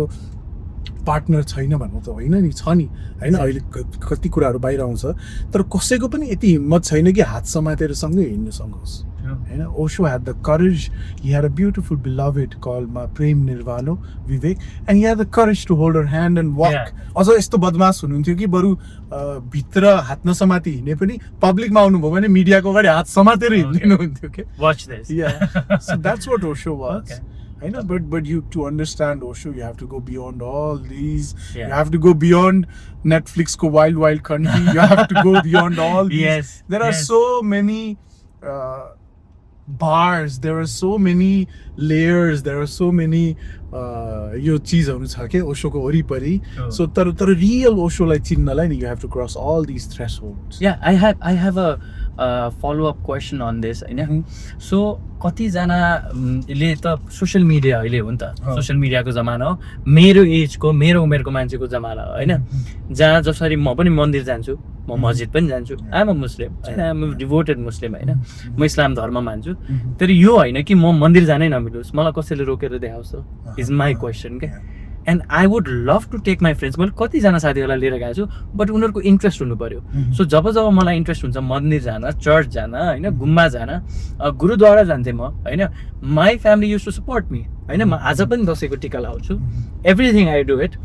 partner छैन भन्नु त होइन नि छ नि हैन अहिले कति कुराहरु बाहिर आउँछ तर कसैको पनि यति हिम्मत छैन कि हात समातेर सँगै हिँड्न सकोस् हैन Osho had the courage. He had a beautiful beloved called Prem Nirvano Vivek, and he had the courage to hold her hand and walk. Yeah. अझ यस्तो बदमास हुनुहुन्थ्यो कि बरु भित्र हात नसमाती हिँड्ने पनि पब्लिकमा आउनुभयो भने मिडियाको अगाडि हात समातेर हिँड्नुहुन्थ्यो के. Watch this. Yeah. So that's what Osho was. Okay. I know, but you to understand Osho, you have to go beyond all these. Yeah. You have to go beyond Netflix ko Wild Wild Country. You have to go beyond all these. Yes. There are yes. so many bars. There are so many layers. There are so many यो चीजहरु छ के ओशोको वरिपरि. So तर real ओशोलाई चिन्नलाई नि you have to cross all these thresholds. Yeah, I have a follow-up question on this Hahn. So कतिजनाले त social media अहिले हो नि त सोशल मिडियाको जमाना हो मेरो एजको मेरो उमेरको मान्छेको जमाना हो हैन जहाँ जसरी म पनि मन्दिर जान्छु म मस्जिद पनि जान्छु आई एम अ मुस्लिम हैन आई एम डिभोटेड मुस्लिम हैन म इस्लाम धर्म मान्छु तर यो हैन कि म मन्दिर जानै नमिलोस् मलाई कसैले रोकेर देखाउँछ इज माई क्वेसन के and I would love to take my friends मैले कतिजना साथीहरूलाई लिएर गएको छु बट उनीहरूको इन्ट्रेस्ट हुनु पर्यो सो जब मलाई इन्ट्रेस्ट हुन्छ मन्दिर जान चर्च जान होइन गुम्बा जान गुरुद्वारा जान्थेँ म होइन my family use to support me होइन म आज पनि दसैँको टिका लाउँछु everything I do it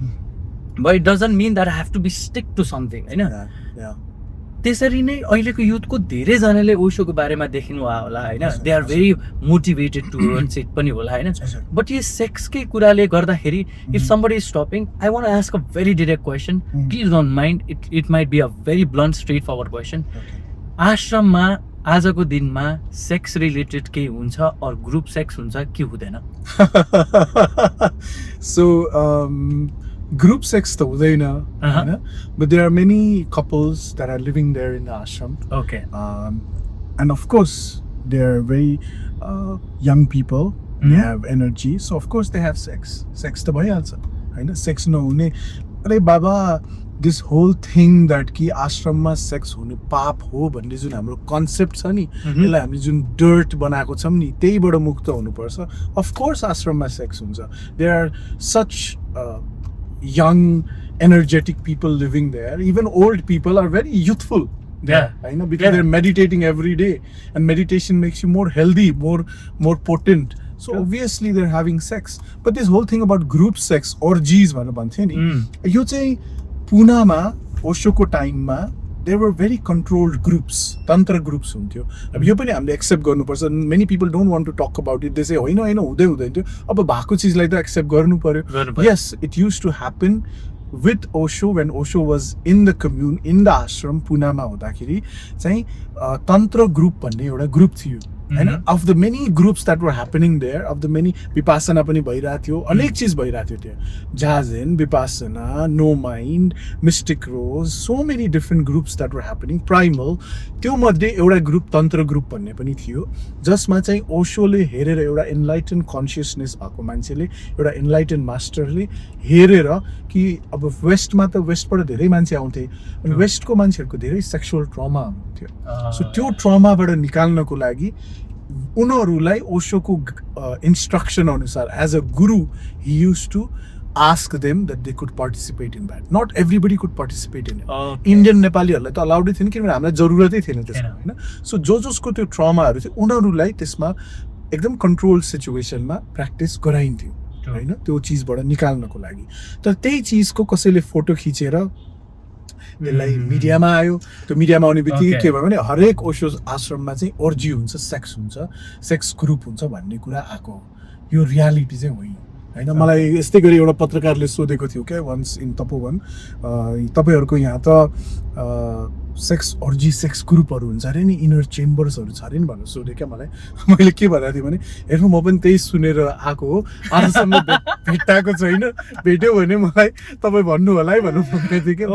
but it doesn't mean that I have to be stick to something होइन त्यसरी नै अहिलेको युथको धेरैजनाले ओशोको बारेमा देखिनु होला होइन they are very motivated towards it पनि होला होइन बट यो सेक्सकै कुराले गर्दाखेरि if somebody is stopping I want to ask a very direct question please don't mind it might be a very blunt straightforward question आश्रममा आजको दिनमा सेक्स रिलेटेड केही हुन्छ अर ग्रुप सेक्स हुन्छ कि हुँदैन सो group sex to hudaina but there are many couples that are living there in the ashram okay and of course they are very young people they have energy so of course they have sex to bhayalcha haina sex nahune are baba this whole thing that ki ashram ma sex hune paap ho bhanne jun hamro concept cha ni यसलाई हामीले जुन dirt बनाएको छौं नि त्यहीबाट मुक्त हुनु पर्छ of course ashram ma sex huncha there are such young energetic people living there even old people are very youthful there I know because they're meditating every day and meditation makes you more healthy more potent so obviously they're having sex but this whole thing about group sex orgies भनेर भन्थे नि यो चाहिँ पुनामा ओशोको टाइममा there were very controlled groups tantra groups हुन्थ्यो अब यो पनि हामीले accept गर्नुपर्छ many people don't want to talk about it they say होइन हुँदै हुँदैन अब भएको चीजलाई त एक्सेप्ट गर्नु पर्यो yes it used to happen with Osho when Osho was in the commune in the ashram पुनामा हुँदाखेरि चाहिँ तन्त्र ग्रुप भन्ने एउटा ग्रुप थियो and of the many groups that were happening there of the many vipassana pani bhairako थियो अनेक चीज भइरहेको थियो त्यहाँ जाzen vipassana no mind mystic rose so many different groups that were happening primal त्यो मध्ये एउटा ग्रुप तन्त्र ग्रुप भन्ने पनि थियो जसमा चाहिँ ओशोले हेरेर एउटा enlightened consciousness भएको मान्छेले एउटा enlightened मास्टरले हेरेर कि अब वेस्टमा त वेस्टबाट धेरै मान्छे आउँथे अनि वेस्टको मान्छेहरुको धेरै सेक्सुअल ट्रमा हुन्थ्यो सो त्यो ट्रमाबाट निकाल्नको लागि उनीहरुलाई ओशोको इन्स्ट्रक्सन अनुसार as a guru he used to ask them that they could participate in that not everybody could participate in it Indian नेपालीहरुलाई त अलाउडै थिएन किनभने हामीलाई जरुरतै थिएन त्यसमा हैन सो जसको त्यो ट्रमाहरु थियो उनीहरुलाई त्यसमा एकदम कन्ट्रोल सिचुएसनमा प्र्याक्टिस गराइन्थ्यो होइन त्यो चिजबाट निकाल्नको लागि तर त्यही चिजको कसैले फोटो खिचेर त्यसलाई मिडियामा आयो त्यो मिडियामा आउने बित्तिकै के भयो भने हरेक ओशो आश्रममा चाहिँ ओर्जी हुन्छ सेक्स ग्रुप हुन्छ भन्ने कुरा आएको यो रियालिटी चाहिँ होइन होइन मलाई यस्तै गरी एउटा पत्रकारले सोधेको थियो क्या वन्स इन तपोवन तपाईँहरूको यहाँ त सेक्स ग्रुपहरू हुन्छ अरे नि इनर चेम्बर्सहरू छ अरे नि भनेर सोधेँ क्या मलाई मैले के भनेको थिएँ भने हेर्नु म पनि त्यही सुनेर आएको हो आजसम्म भेट्टाएको छैन भेट्यो भने मलाई तपाईँ भन्नु होला है भन्नु भन्दै थिएँ क्या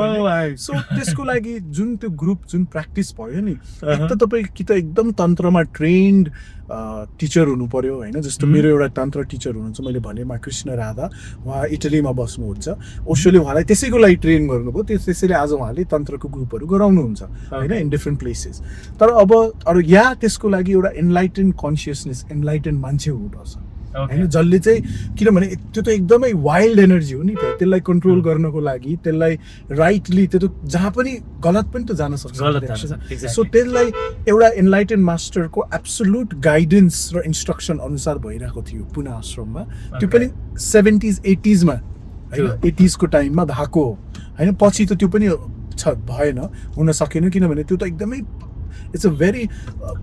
सो त्यसको लागि जुन त्यो ग्रुप जुन प्र्याक्टिस भयो नि एक त तपाईँ कि त एकदम तन्त्रमा ट्रेन्ड टिचर हुनु पर्यो होइन जस्तो मेरो एउटा तन्त्र टिचर हुनुहुन्छ मैले भनेमा कृष्ण राधा उहाँ इटलीमा बस्नुहुन्छ ओशोले उहाँलाई त्यसैको लागि ट्रेन गर्नुभयो त्यसैले आज उहाँले तन्त्रको ग्रुपहरू गराउनुहुन्छ होइन इन डिफ्रेन्ट प्लेसेस तर अब अरू या त्यसको लागि एउटा एनलाइटेन कन्सियसनेस एनलाइटेन मान्छे हुनुपर्छ होइन जसले चाहिँ किनभने त्यो त एकदमै वाइल्ड एनर्जी हो नि त त्यसलाई कन्ट्रोल गर्नको लागि त्यसलाई राइटली त्यो त जहाँ पनि गलत पनि त जान सक्छ सो त्यसलाई एउटा एनलाइटेन मास्टरको एब्सोल्युट गाइडेन्स र इन्स्ट्रक्सन अनुसार भइरहेको थियो पुनः आश्रममा त्यो पनि 70s 80sमा होइन 80sको टाइममा भएको हो होइन पछि त त्यो पनि भएन हुन सकेन किनभने त्यो त एकदमै इट्स अ भेरी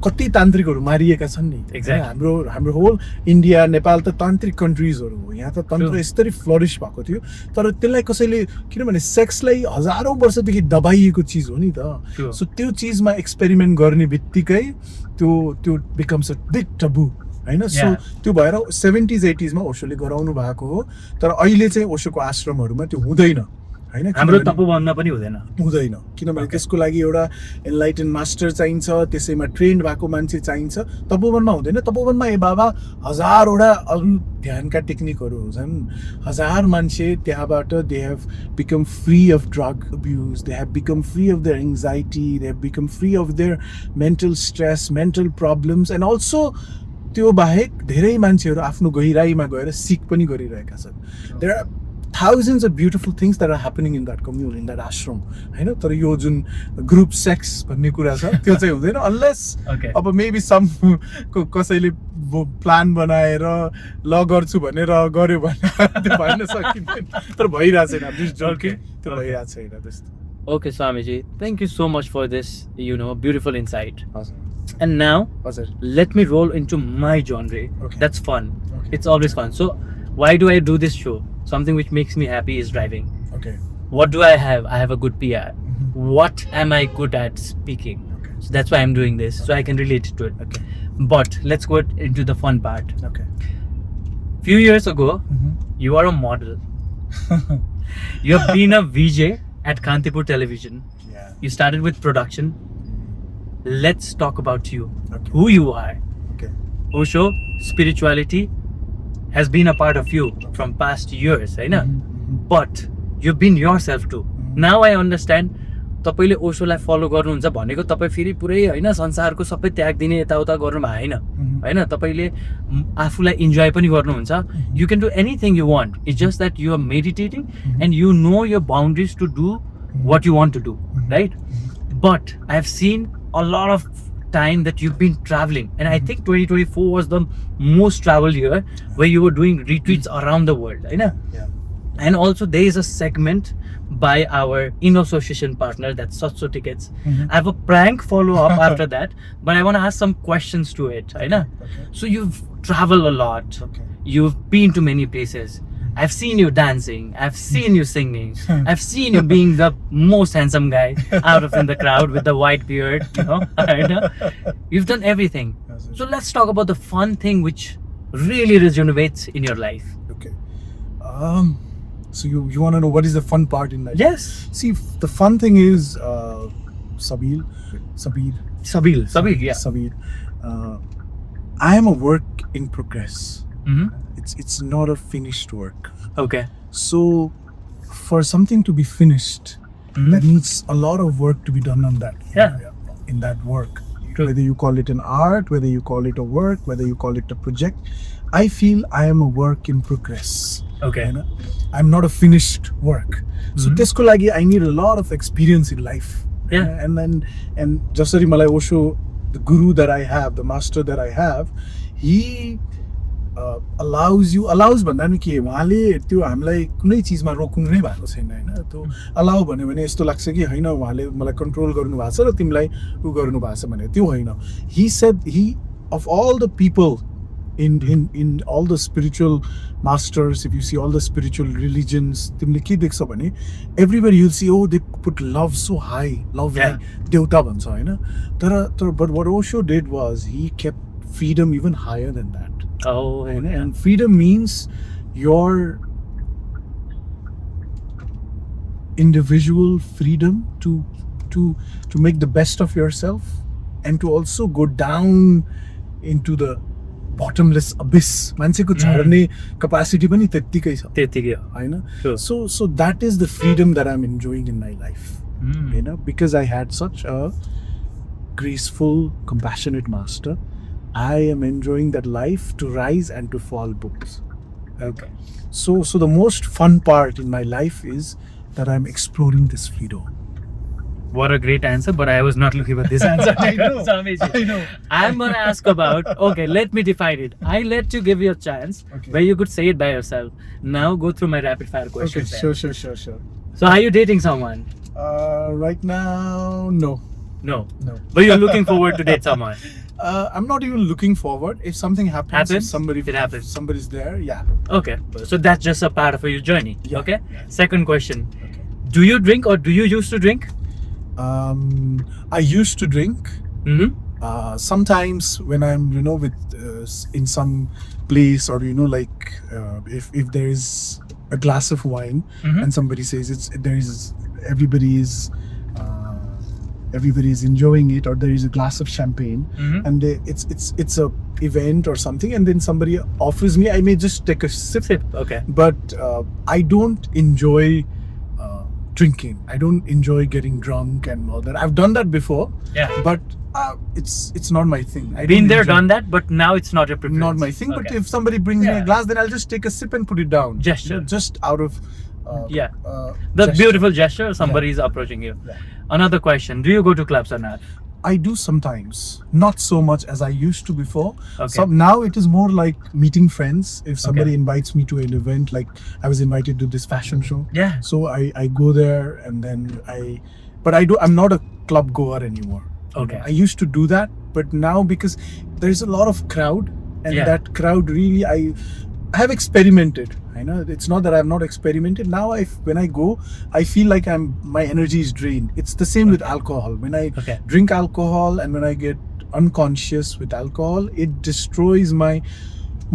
कति तान्त्रिकहरू मारिएका छन् नि हाम्रो होल इन्डिया नेपाल त तान्त्रिक कन्ट्रिजहरू हो यहाँ त तन्त्र यसरी फ्लरिस भएको थियो तर त्यसलाई कसैले किनभने सेक्सलाई हजारौँ वर्षदेखि दबाइएको चिज हो नि त सो त्यो चिजमा एक्सपेरिमेन्ट गर्ने बित्तिकै त्यो बिकम्स अ बिग टबु होइन सो त्यो भएर 70s 80sमा ओशोले गराउनु भएको हो तर अहिले चाहिँ ओशोको आश्रमहरूमा त्यो हुँदैन होइन हाम्रो तपोवनमा पनि हुँदैन किनभने त्यसको लागि एउटा एनलाइटेन मास्टर चाहिन्छ त्यसैमा ट्रेन्ड भएको मान्छे चाहिन्छ तपोवनमा हुँदैन तपोवनमा ए बाबा हजारवटा अरू ध्यानका टेक्निकहरू हुन्छन् हजार मान्छे त्यहाँबाट they have become free of drug abuse they have become free of there anxiety they have become free of there mental stress mental problems and also त्यो बाहेक धेरै मान्छेहरू आफ्नो गहिराईमा गएर सिक पनि गरिरहेका छन् there are thousands of beautiful things that are happening in that commune, in that ashram. होइन तर यो जुन ग्रुप सेक्स भन्ने कुरा छ त्यो चाहिँ हुँदैन अनलेस अब मेबी सम कसैले प्लान बनाएर ल गर्छु भनेर गर्यो भने त्यो भन्न सकिँदैन तर भइरहेको छैन त्यो भइरहेको छैन त्यस्तो Okay, Swamiji, thank you so much for this, beautiful insight. And now, let me roll into my genre. That's fun. It's always fun. So, why do I do this show? Something which makes me happy is driving. Okay. What do I have? I have a good PR. What am I good at speaking? So that's why I'm doing this, so I can relate to it. Okay. But let's go into the fun part. Okay. Few years ago, you are a model. You have been a VJ at Kantipur Television. Yeah. You started with production. Let's talk about you. Okay. Who you are. Okay. Osho, spirituality has been a part of you from past years, right? But you've been yourself too. Now I understand. तपाईले ओशोलाई फलो गर्नुहुन्छ भनेको तपाई फेरि पुरै हैन संसारको सबै त्याग दिने यताउता गर्नु भएन हैन तपाईले आफुलाई इन्जॉय पनि गर्नुहुन्छ you can do anything you want it's just that you are meditating and you know your boundaries to do what you want to do right but I have seen a lot of time that you've been traveling and I think 2024 was the most traveled year where you were doing retreats around the world Hahn and also there is a segment by our in-association partner that's Satso Tickets. I have a prank follow-up after that, but I want to ask some questions to it. Okay. So you've traveled a lot. Okay. You've been to many places. I've seen you dancing. I've seen you singing. I've seen you being the most handsome guy out of in the crowd with the white beard. You've done everything. So let's talk about the fun thing which really rejuvenates in your life. Okay. So you want to know what is the fun part in life? Yes. See, the fun thing is Sabir, yeah. I am a work in progress. It's not a finished work. Okay. So for something to be finished, that needs a lot of work to be done on that. Yeah. In that work. True. Whether you call it an art, whether you call it a work, whether you call it a project, I feel I am a work in progress. Okay. I'm not a finished work. So त्यसको लागि I need a lot of experience in life. Yeah. And जसरी मलाई Osho, the guru that I have, the master that I have, he allows भन्दा पनि के उहाँले त्यो हामीलाई कुनै चिजमा रोक्नु नै भएको छैन हैन त्यो अलाउ भन्यो भने यस्तो लाग्छ कि हैन उहाँले मलाई कन्ट्रोल गर्नु भएको छ र तिमीलाई उ गर्नु भएको छ भने त्यो होइन he said he of all the people in all the spiritual masters, if you see all the spiritual religions, तिमीले के देख्छ भने everywhere you'll see, oh, they put love so high, love like देवता भन्छ हैन तर but what Osho did was he kept freedom even higher than that. Oh, And freedom means your individual freedom to make the best of yourself and to also go down into the bottomless abyss. मान्छेको झर्ने capacity पनि त्यतिकै छ त्यतिकै हैन Sure. so that is the freedom that I'm enjoying in my life, you know, because I had such a graceful, compassionate master. I am enjoying that life to rise and to fall books. Okay. So the most fun part in my life is that I'm exploring this freedom. What a great answer, but I was not looking for this answer. I know. Swamiji. I know. I'm gonna ask about, okay, let me define it. I let you give your chance Okay. where you could say it by yourself. Now go through my rapid fire Okay, questions. then. sure. So are you dating someone? Right now, no. No. No. But you're looking forward to date someone. I'm not even looking forward. If something happens, if Happens? It happens. somebody's there, yeah. Okay. So that's just a part of your journey. Yeah. Okay. Second question. Okay. Do you drink or do you used to drink? I used to drink. Mm-hmm. Sometimes when I'm, you know, with in some place, or you know, like if there is a glass of wine and somebody says everybody is enjoying it, or there is a glass of champagne and it's a event or something, and then somebody offers me, I may just take a sip. Okay. But I don't enjoy drinking. I don't enjoy getting drunk and all that. I've done that before. Yeah. But it's not my thing. I Been don't there, enjoy- done that, but now it's not your preference. Not my thing. But Okay. if somebody brings me Yeah. a glass, then I'll just take a sip and put it down. Gesture. You know, just out of Yeah. The gesture. beautiful gesture, somebody is approaching you. Yeah. Another question. Do you go to clubs or not? I do sometimes, not so much as I used to before. Okay. Now it is more like meeting friends. If somebody Okay. invites me to an event, like I was invited to this fashion show. Yeah. So I go there, and then I'm not a club goer anymore. Okay. I used to do that, but now because there's a lot of crowd, and Yeah. that crowd really, I have experimented. I know it's not that I have not experimented. Now when I go, I feel like my energy is drained. It's the same with alcohol. When I Okay. drink alcohol and when I get unconscious with alcohol, it destroys my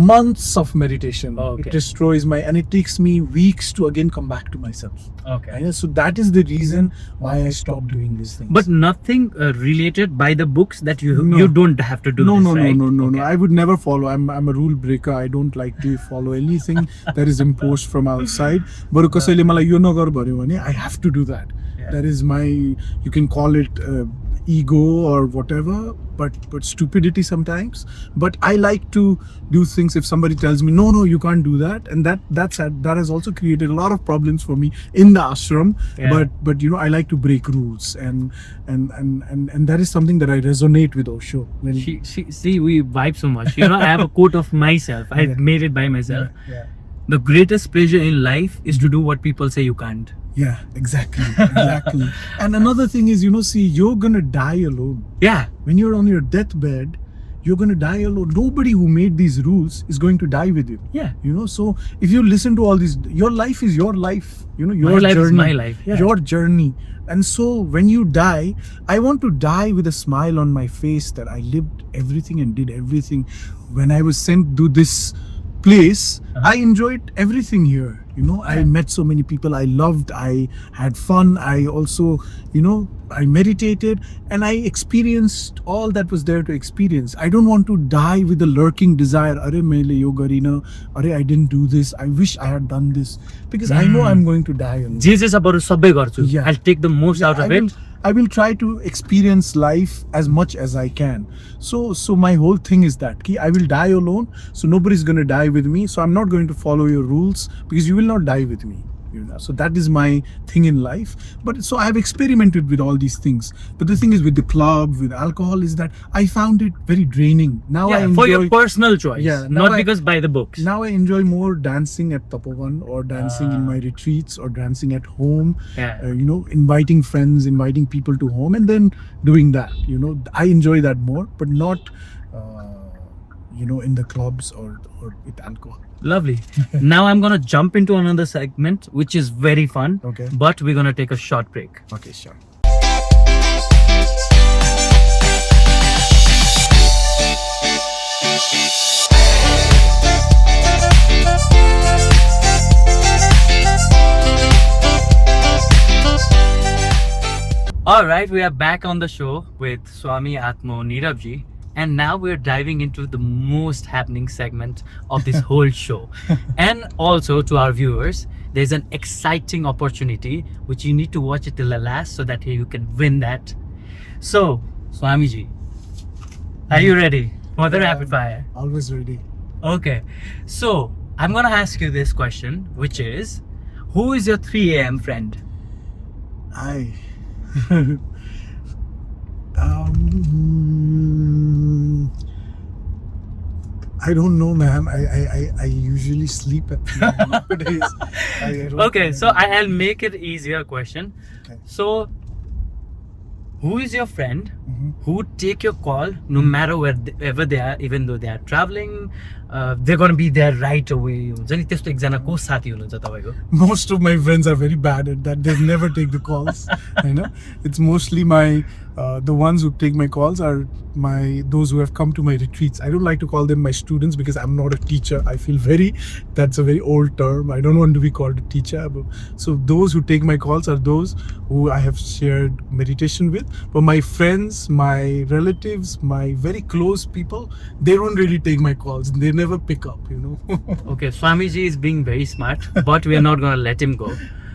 months of meditation. Okay. It destroys and it takes me weeks to again come back to myself. Okay. I know, so that is the reason why I stopped doing these things. But nothing related by the books that you No. you don't have to do No, this, no, right? no. Okay. I would never follow. I'm a rule breaker. I don't like to follow anything that is imposed from outside. बरु कसैले मलाई यो नगर भन्यो भने I have to do that. Yeah. That is my, you can call it ego or whatever, but stupidity sometimes. But I like to do things. If somebody tells me no, you can't do that, and that has also created a lot of problems for me in the ashram. Yeah. But you know, I like to break rules, and that is something that I resonate with Osho. When See, we vibe so much. You know, I have a quote of myself. I Yeah. made it by myself. yeah. The greatest pleasure in life is to do what people say you can't. Yeah, exactly. And another thing is, you know, see, you're gonna die alone. Yeah. When you're on your deathbed, you're gonna die alone. Nobody who made these rules is going to die with you. Yeah. You know, so if you listen to all these, your life is your life. You know, your My life journey. is my life. Yeah. Your journey. And so when you die, I want to die with a smile on my face that I lived everything and did everything. When I was sent to this place, I enjoyed everything here. You know, I met so many people I loved. I had fun. I also, you know, I meditated and I experienced all that was there to experience. I don't want to die with a lurking desire. Are मैले यो गरिन, अरे I didn't do this. I wish I had done this, because I know I'm going to die alone. जे छ बरु सबै गर्छु. Yeah. I'll take the most out of it. I will try to experience life as much as I can. So my whole thing is that I will die alone. So nobody's going to die with me. So I'm not going to follow your rules because you will not die with me. You know, so that is my thing in life. But so I have experimented with all these things. But the thing is with the club, with alcohol, is that I found it very draining. Now I Yeah, enjoy, for your personal choice. Yeah, now Not I- because by the books. now I enjoy more dancing at Tapoban or dancing in my retreats or dancing at home. Yeah. You know, inviting friends, inviting people to home, and then doing that. You know, I enjoy that more, but not, you know, in the clubs or with alcohol. Lovely. Now I'm gonna jump into another segment, which is very fun. Okay. But we're gonna take a short break. Okay, sure. All right, we are back on the show with Swami Aatmo Neerav ji, and now we're diving into the most happening segment of this whole show. And also to our viewers, there's an exciting opportunity which you need to watch it till the last so that you can win that. So, Swami ji, are you ready for the rapid fire? Always ready. Okay, so I'm gonna ask you this question, which is, who is your 3 a.m. friend? I I don't know, ma'am. I usually sleep at nowadays. I don't Okay, know. so I'll make it easier question. Okay. So, who is your friend Mhm. who would take your call no matter wherever they are, even though they are traveling, they're gonna be there right away. हुन्छ नि त्यस्तो एकजना को साथी हुनुहुन्छ तपाईँको? Most of my friends are very bad at that. They never take the calls. You know, it's mostly my the ones who take my calls are those who have come to my retreats. I don't like to call them my students because I'm not a teacher. I feel that's a very old term. I don't want to be called a teacher. So those who take my calls are those who I have shared meditation with. But my friends, my relatives, my very close people, they don't really take my calls. They never pick up. You know. Okay, Swamiji is being very smart, but we are not gonna let him go.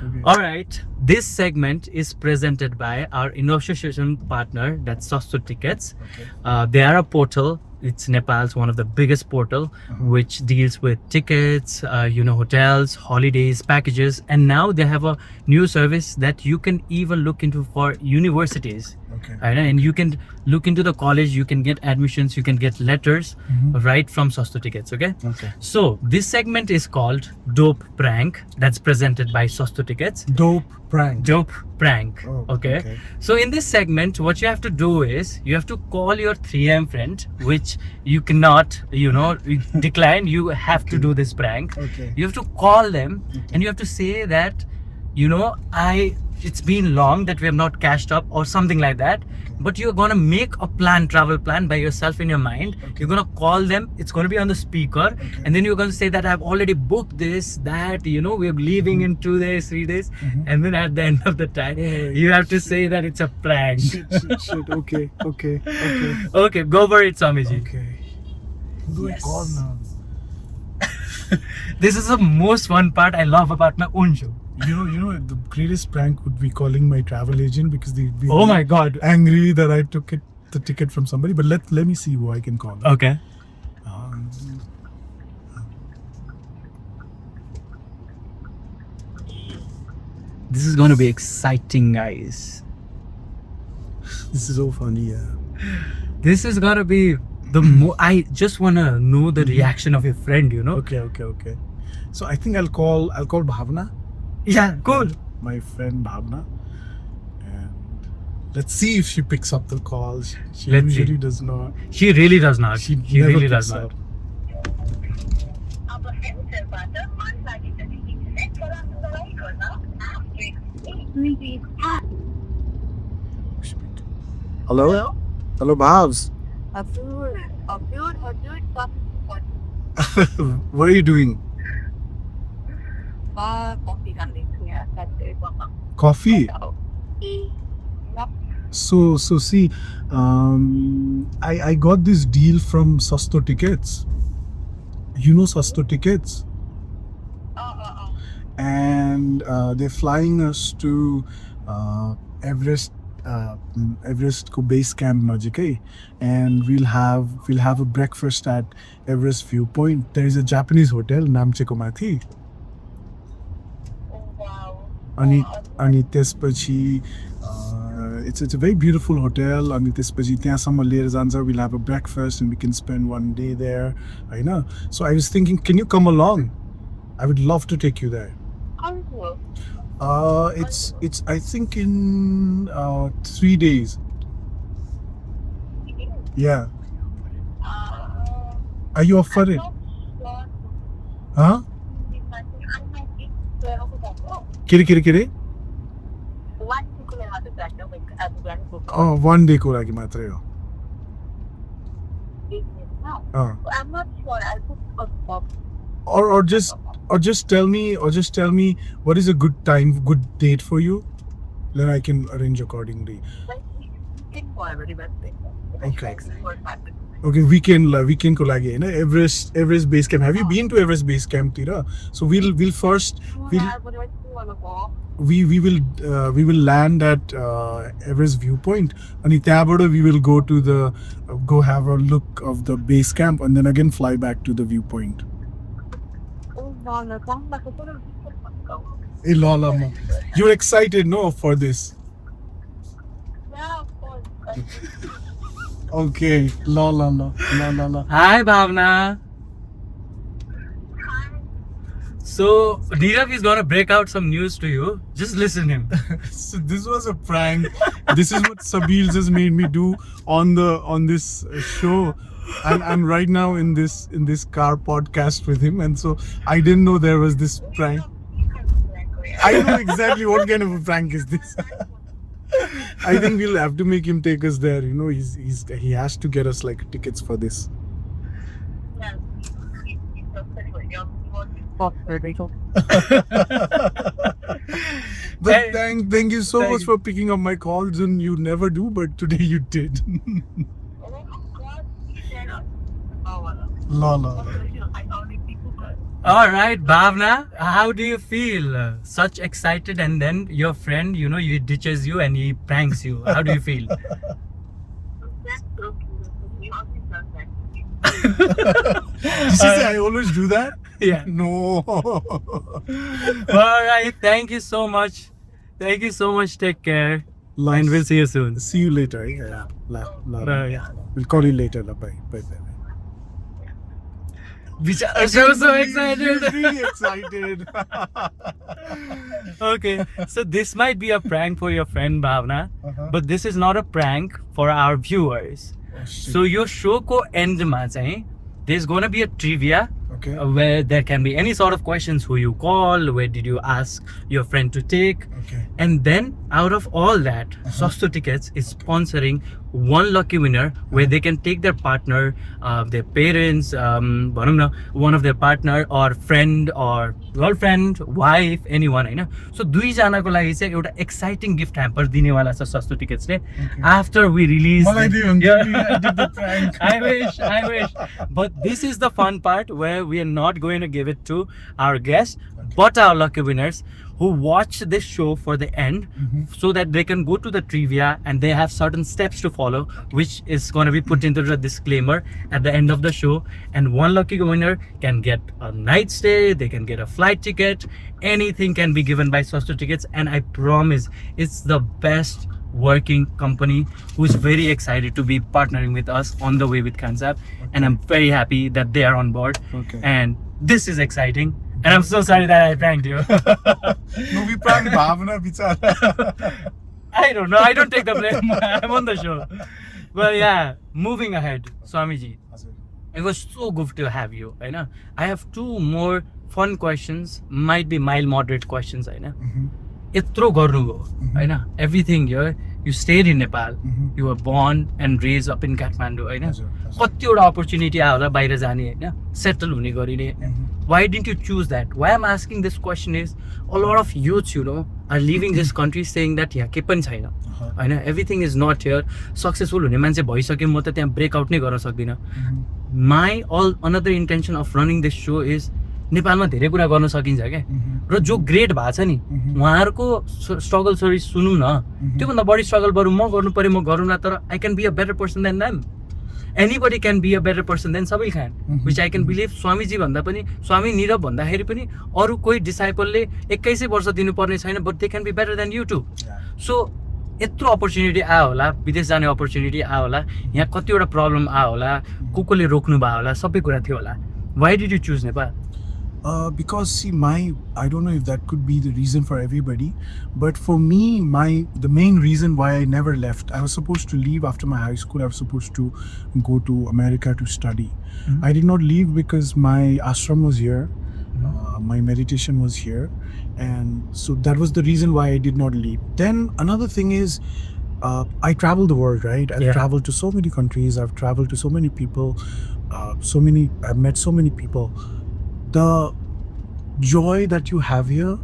Okay. All right, this segment is presented by our association partner, that's Sosto Tickets. Okay. They are a portal. It's Nepal's one of the biggest portal, which deals with tickets, hotels, holidays, packages, and now they have a new service that you can even look into for universities. Okay. Right? And you can look into the college, you can get admissions, you can get letters right from Sosto Tickets. Okay. Okay. So this segment is called Dope Prank. That's presented by Sosto Tickets. Dope prank. Dope Prank. Oh, Okay. okay. So in this segment, what you have to do is you have to call your 3M friend, which you cannot, decline. You have to do this prank. Okay. You have to call them and you have to say that, it's been long that we have not cashed up or something like that. But you're gonna make a travel plan by yourself in your mind. Okay. You're gonna call them. It's gonna be on the speaker, and then you're gonna say that I've already booked this, that we're leaving in 2 days, 3 days, and then at the end of the time, you have to say that it's a prank. Shit. Okay. Okay, go for it, Swamiji. Okay. Who do I Yes. call now? This is the most fun part I love about my own show. You know, the greatest prank would be calling my travel agent because they'd be Oh my God. angry that I took the ticket from somebody. But let me see who I can call. Okay. This is gonna be exciting, guys. This is so funny. Yeah. This is gonna be I just wanna know the reaction of your friend. Okay. So I think I'll call Bhavna. Yeah, cool. My friend Bhavna. And let's see if she picks up the calls. She Let's usually see. does not. She really does not. She She never really picks does not. up. Hello? Hello, Bhavs. What are you doing? Coffee? So see, I got this deal from Sosto Tickets. You know Sosto Tickets? And they're flying us to Everest को base camp नजिकै, and we'll have a breakfast at Everest viewpoint. There is a Japanese hotel नाम्चेको माथि. अनि त्यसपछि it's a very beautiful hotel अनि त्यसपछि त्यहाँसम्म लिएर जान्छ we'll have a breakfast and we can spend one day there Hahn so I was thinking can you come along I would love to take you there it's I think in 3 days yeah are you up for it huh kiri one day को लागि मात्रै हो I'm not sure. I'll put a box. or just tell me what is a good date for you then I can arrange accordingly okay weekend को लागि हैन Everest base camp have you been to Everest base camp तिर so we'll first we will land at Everest viewpoint अनि त्यहाँबाट we will go have a look of the base camp and then again fly back to the viewpoint ए ल म you're excited no for this Yeah, of course. okay ल Hi Bhavna. So Neerav is gonna break out some news to you. Just listen him. so this was a prank this is what Sabir just made me do on this show and I'm right now in this car podcast with him and so I didn't know there was this prank I know exactly what kind of a prank is this I think we'll have to make him take us there you know he has to get us like tickets for this but thank you so much for picking up my calls and you never do but today you did la All right, Bhavna, how do you feel? Such excited and then your friend, you know, he ditches you and he pranks you. How do you feel? Did you say I always do that? Yeah. No. All right, thank you so much. Thank you so much. Take care. And we'll see you soon. See you later. Yeah. Yeah. We'll call you later. Bye. So excited. Really excited. Okay, so this might be a prank for your friend Bhavna, but this is not a prank for our viewers. So your show ko end ma chahi there's going to be a trivia Okay. where there can be any sort of questions, who you call, where did you ask your friend to take, Okay. and then out of all that Sasto Tickets is sponsoring one lucky winner where they can take their partner, their parents, one of their partner or friend or girlfriend, wife, anyone Hahn. So दुई जनाको लागि चाहिँ एउटा exciting gift hamper दिनेवाला छ सस्तो टिकट्सले after we release. मलाई दियो भने I did the prank. I wish. But this is the fun part where we are not going to give it to our guests, but our lucky winners who watch this show for the end, so that they can go to the trivia and they have certain steps to follow, which is going to be put into the disclaimer at the end of the show. And one lucky winner can get a night stay, they can get a flight ticket, anything can be given by Sasto Tickets. And I promise it's the best working company who's very excited to be partnering with us on the way with Kansab. And I'm very happy that they are on board. Okay. And this is exciting. And I'm so sorry that I pranked you. No, we pranked Bhavna, bichara. I don't know. I don't take the blame. I'm on the show. But yeah, moving ahead, Swamiji. It was so good to have you. I know. I have two more fun questions. Might be mild, moderate questions. I know. यत्रो गर्नुभयो हैन, everything here, you stayed in Nepal, you were born and raised up in Kathmandu हैन, कतिवटा opportunity आयो होला बाहिर जाने हैन, settle हुने गरिने. Why didn't you choose that? Why I'm asking this question is a lot of youths, you know, are leaving this country saying that यहाँ के पनि छैन हैन, everything is not here. Successful हुने मान्छे भइसक्यो, म त त्यहाँ ब्रेकआउट नै गर्न सक्दिनँ. My another intention of running this show is नेपालमा धेरै कुरा गर्न सकिन्छ क्या, र जो ग्रेट भएको छ नि उहाँहरूको स्ट्रगल स्टोरी सुनौँ न. त्योभन्दा बढी स्ट्रगल बरु म गर्नु पर्यो, म गरौँला, तर I can be a better person than them. anybody can be a better person than Sabil Khan, which I can believe. स्वामीजी भन्दा पनि स्वामी निरव भन्दाखेरि पनि अरू कोही डिसाइपलले 21 वर्ष दिनुपर्ने छैन, but they can be better than you too. So यत्रो अपर्च्युनिटी आयो होला, विदेश जाने अपर्च्युनिटी आयो होला, यहाँ कतिवटा प्रब्लम आयो होला, कोले रोक्नु भयो होला, सबै कुरा थियो होला. Why did you choose Nepal? Because see, I don't know if that could be the reason for everybody, but for me, the main reason why I never left, I was supposed to leave after my high school. I was supposed to go to America to study. I did not leave because my ashram was here, my meditation was here, and so that was the reason why I did not leave. Then another thing is, I traveled the world, right? I've traveled to so many countries. I've traveled to so many people. I've met so many people. The joy that you have here,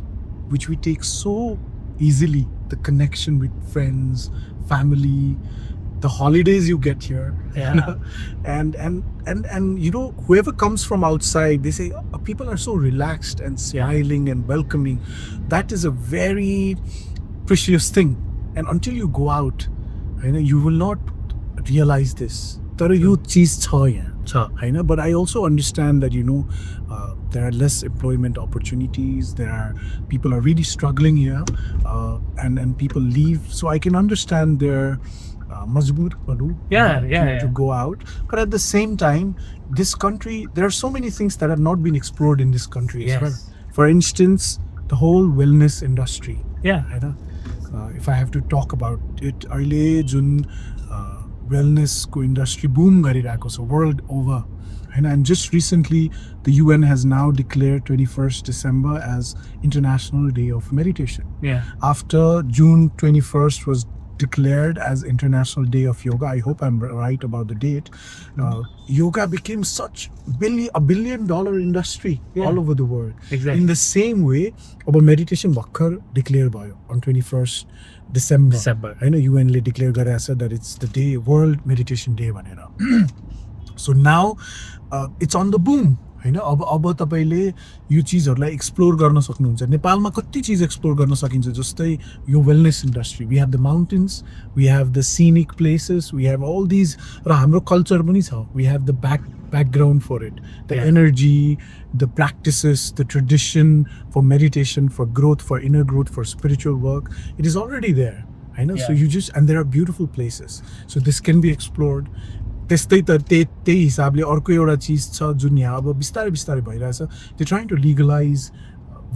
which we take so easily, the connection with friends, family, the holidays you get here, and you know, whoever comes from outside, they say people are so relaxed and smiling and welcoming. That is a very precious thing, and until you go out, you know, you will not realize this. तर यो चीज छ यहाँ हैन. But I also understand that, you know, there are less employment opportunities, people are really struggling here, and people leave, so I can understand their majboor to go out. But at the same time, this country, there are so many things that have not been explored in this country as well. For instance, the whole wellness industry. If I have to talk about it, अहिले जुन wellness को industry boom गरिरहेको छ world over, and just recently the UN has now declared 21st December as International Day of Meditation. After June 21st was declared as International Day of Yoga, I hope I'm right about the date, yoga became such a billion-dollar industry all over the world. In the same way, about meditation bhakkar declared bhayo on 21st December. I know UN le declare garesa that it's the day, World Meditation Day bhanera. So now it's on the boom. हैन. अब तपाईले यो चीजहरुलाई explore गर्न सक्नुहुन्छ. नेपालमा कति चीज explore गर्न सकिन्छ, जस्तै यो wellness industry. We have the mountains, we have the scenic places, we have all this, र हाम्रो कल्चर पनि छ. We have the background for it, the energy, the practices, the tradition for meditation, for growth, for inner growth, for spiritual work. It is already there. I know. So you just, and there are beautiful places. So this can be explored. त्यस्तै त त्यही हिसाबले अर्को एउटा चीज छ जुन यहाँ अब बिस्तारै बिस्तारै भइरहेछ. They're trying to legalize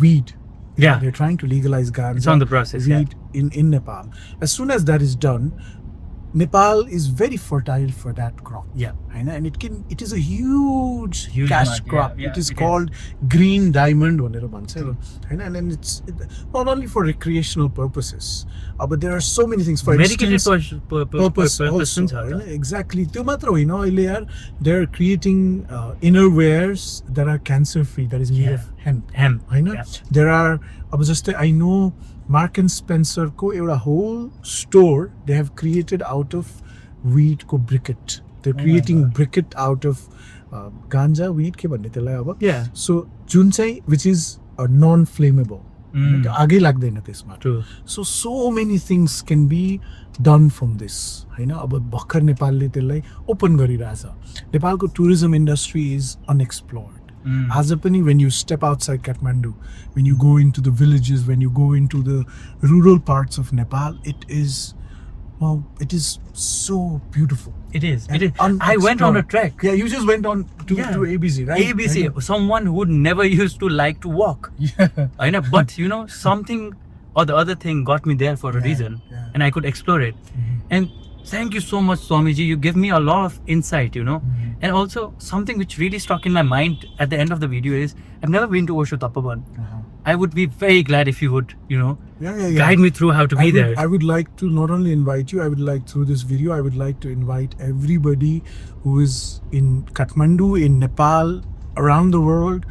weed. They're trying to legalize ganja. It's on the process. Weed in Nepal. As soon as that is done, Nepal is very fertile for that crop. And it is a huge cash crop. It is called green diamond भनेर भन्छ. And then it's not only for recreational purposes, but there are so many things for medical purpose also. Exactly. त्यो मात्र होइन, अहिले यार they're creating innerwears that are cancer free, that is made of hemp. Hahn. There are अब जस्तै I know Mark and Spencer ko एउटा whole store they have created out of wheat ko briquette. They're creating briquette out of ganja, wheat के भन्ने त्यसलाई अब. So जुन चाहिँ which is non-flammable. आगै लाग्दैन त्यसमा. So many things can be done from this. हैन. अब भर्खर नेपालले त्यसलाई ओपन गरिरहेछ. नेपालको tourism industry is unexplored. As a penny, when you step outside Kathmandu, when you go into the villages, when you go into the rural parts of Nepal, it is so beautiful. It is. I went on a trek. Yeah, you just went on to ABC, right? ABC, someone who never used to like to walk. I know, but you know, something or the other thing got me there for a reason, and I could explore it. And thank you so much, Swamiji. You give me a lot of insight, you know. And also, something which really stuck in my mind at the end of the video is, I've never been to Osho Tapoban. I would be very glad if you would, you know, guide me through how to be there. I would like to not only invite you, I would like through this video, I would like to invite everybody who is in Kathmandu, in Nepal, around the world.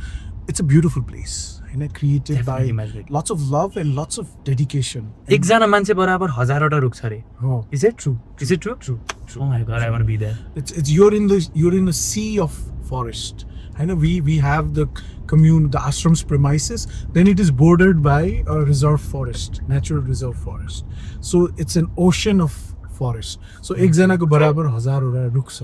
It's a beautiful place. Created by lots of love and lots of dedication. एकजना मान्छे बराबर हजारवटा रुख छ रे. Is it true? Is it true? True. Oh my God, I want to be there. It's you're in a sea of forest. I know we have the commune, the ashram's premises. Then it is bordered by a reserve forest, natural reserve forest. So it's an ocean of forest. So एकजनाको बराबर हजारवटा रुख छ.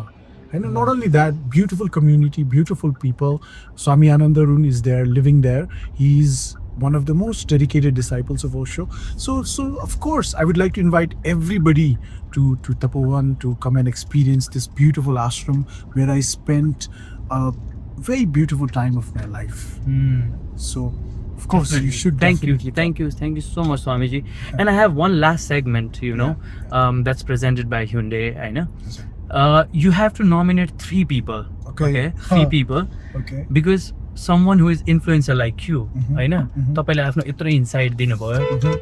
And not only that, beautiful community, beautiful people. Swami Anandarun is there, living there. He's one of the most dedicated disciples of Osho. So of course, I would like to invite everybody to Tapoban to come and experience this beautiful ashram where I spent a very beautiful time of my life. So, of course, you should. Thank you definitely so much, Swamiji. And I have one last segment, that's presented by Hyundai. I know. You have to nominate 3 people. Okay. 3 people. Okay. Because someone who is influencer like you, होइन तपाईले आफ्नो यत्रो insight दिनुभयो,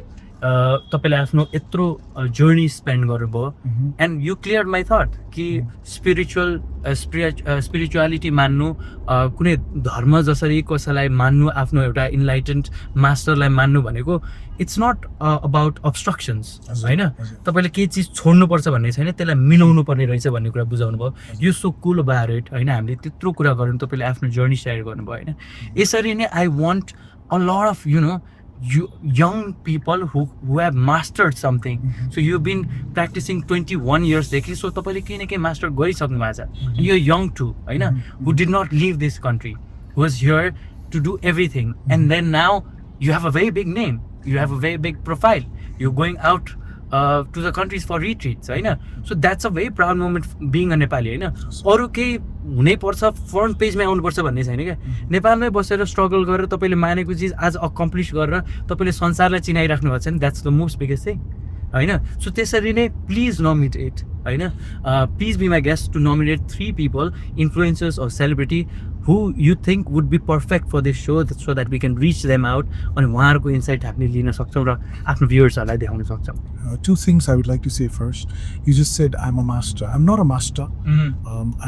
तपाईले आफ्नो यत्रो journey spend गर्नुभयो, and you clear my that कि स्पिरिचुअलिटी मान्नु, कुनै धर्म जसरी कसैलाई मान्नु, आफ्नो एउटा इन्लाइटेन्ड मास्टरलाई मान्नु भनेको इट्स नट अबाउट अब्स्ट्रक्सन्स, होइन? तपाईँले केही चिज छोड्नुपर्छ भन्ने छैन, त्यसलाई मिलाउनु पर्ने रहेछ भन्ने कुरा बुझाउनु भयो. यो सो कुल अबाउट इट, होइन? हामीले त्यत्रो कुरा गऱ्यौँ, तपाईँले आफ्नो जर्नी सेयर गर्नुभयो, होइन? यसरी नै I want a lot of young people who have mastered something. So you've been practicing 21 years देखि, so तपाईले केही न केही मास्टर गरिसक्नु भएको छ. You're young too, होइन? Who did not leave this country, who was here to do everything, and then now you have a very big name, you have a very big profile, you're going out to the countries for retreats, होइन? So that's a very proud moment being a Nepali, होइन? अरू केही हुनै पर्छ, front पेजमै आउनुपर्छ भन्ने छैन क्या. नेपालमै बसेर स्ट्रगल गरेर तपाईँले मानेको चिज आज अकम्प्लिस गरेर तपाईँले संसारलाई चिनाइराख्नु भएको छ नि, that's the most biggest thing, होइन? सो त्यसरी नै प्लिज नोमिनेट, होइन? Please be my guest to nominate 3 people, influencers or celebrity who you think would be perfect for this show, so that we can reach them out, अनि उहाँहरूको insight हामीले लिन सक्छौँ र आफ्नो भ्युअर्सहरूलाई देखाउन सक्छौँ. 2 things I would like to say first. You just said I'm a master. I'm not a master.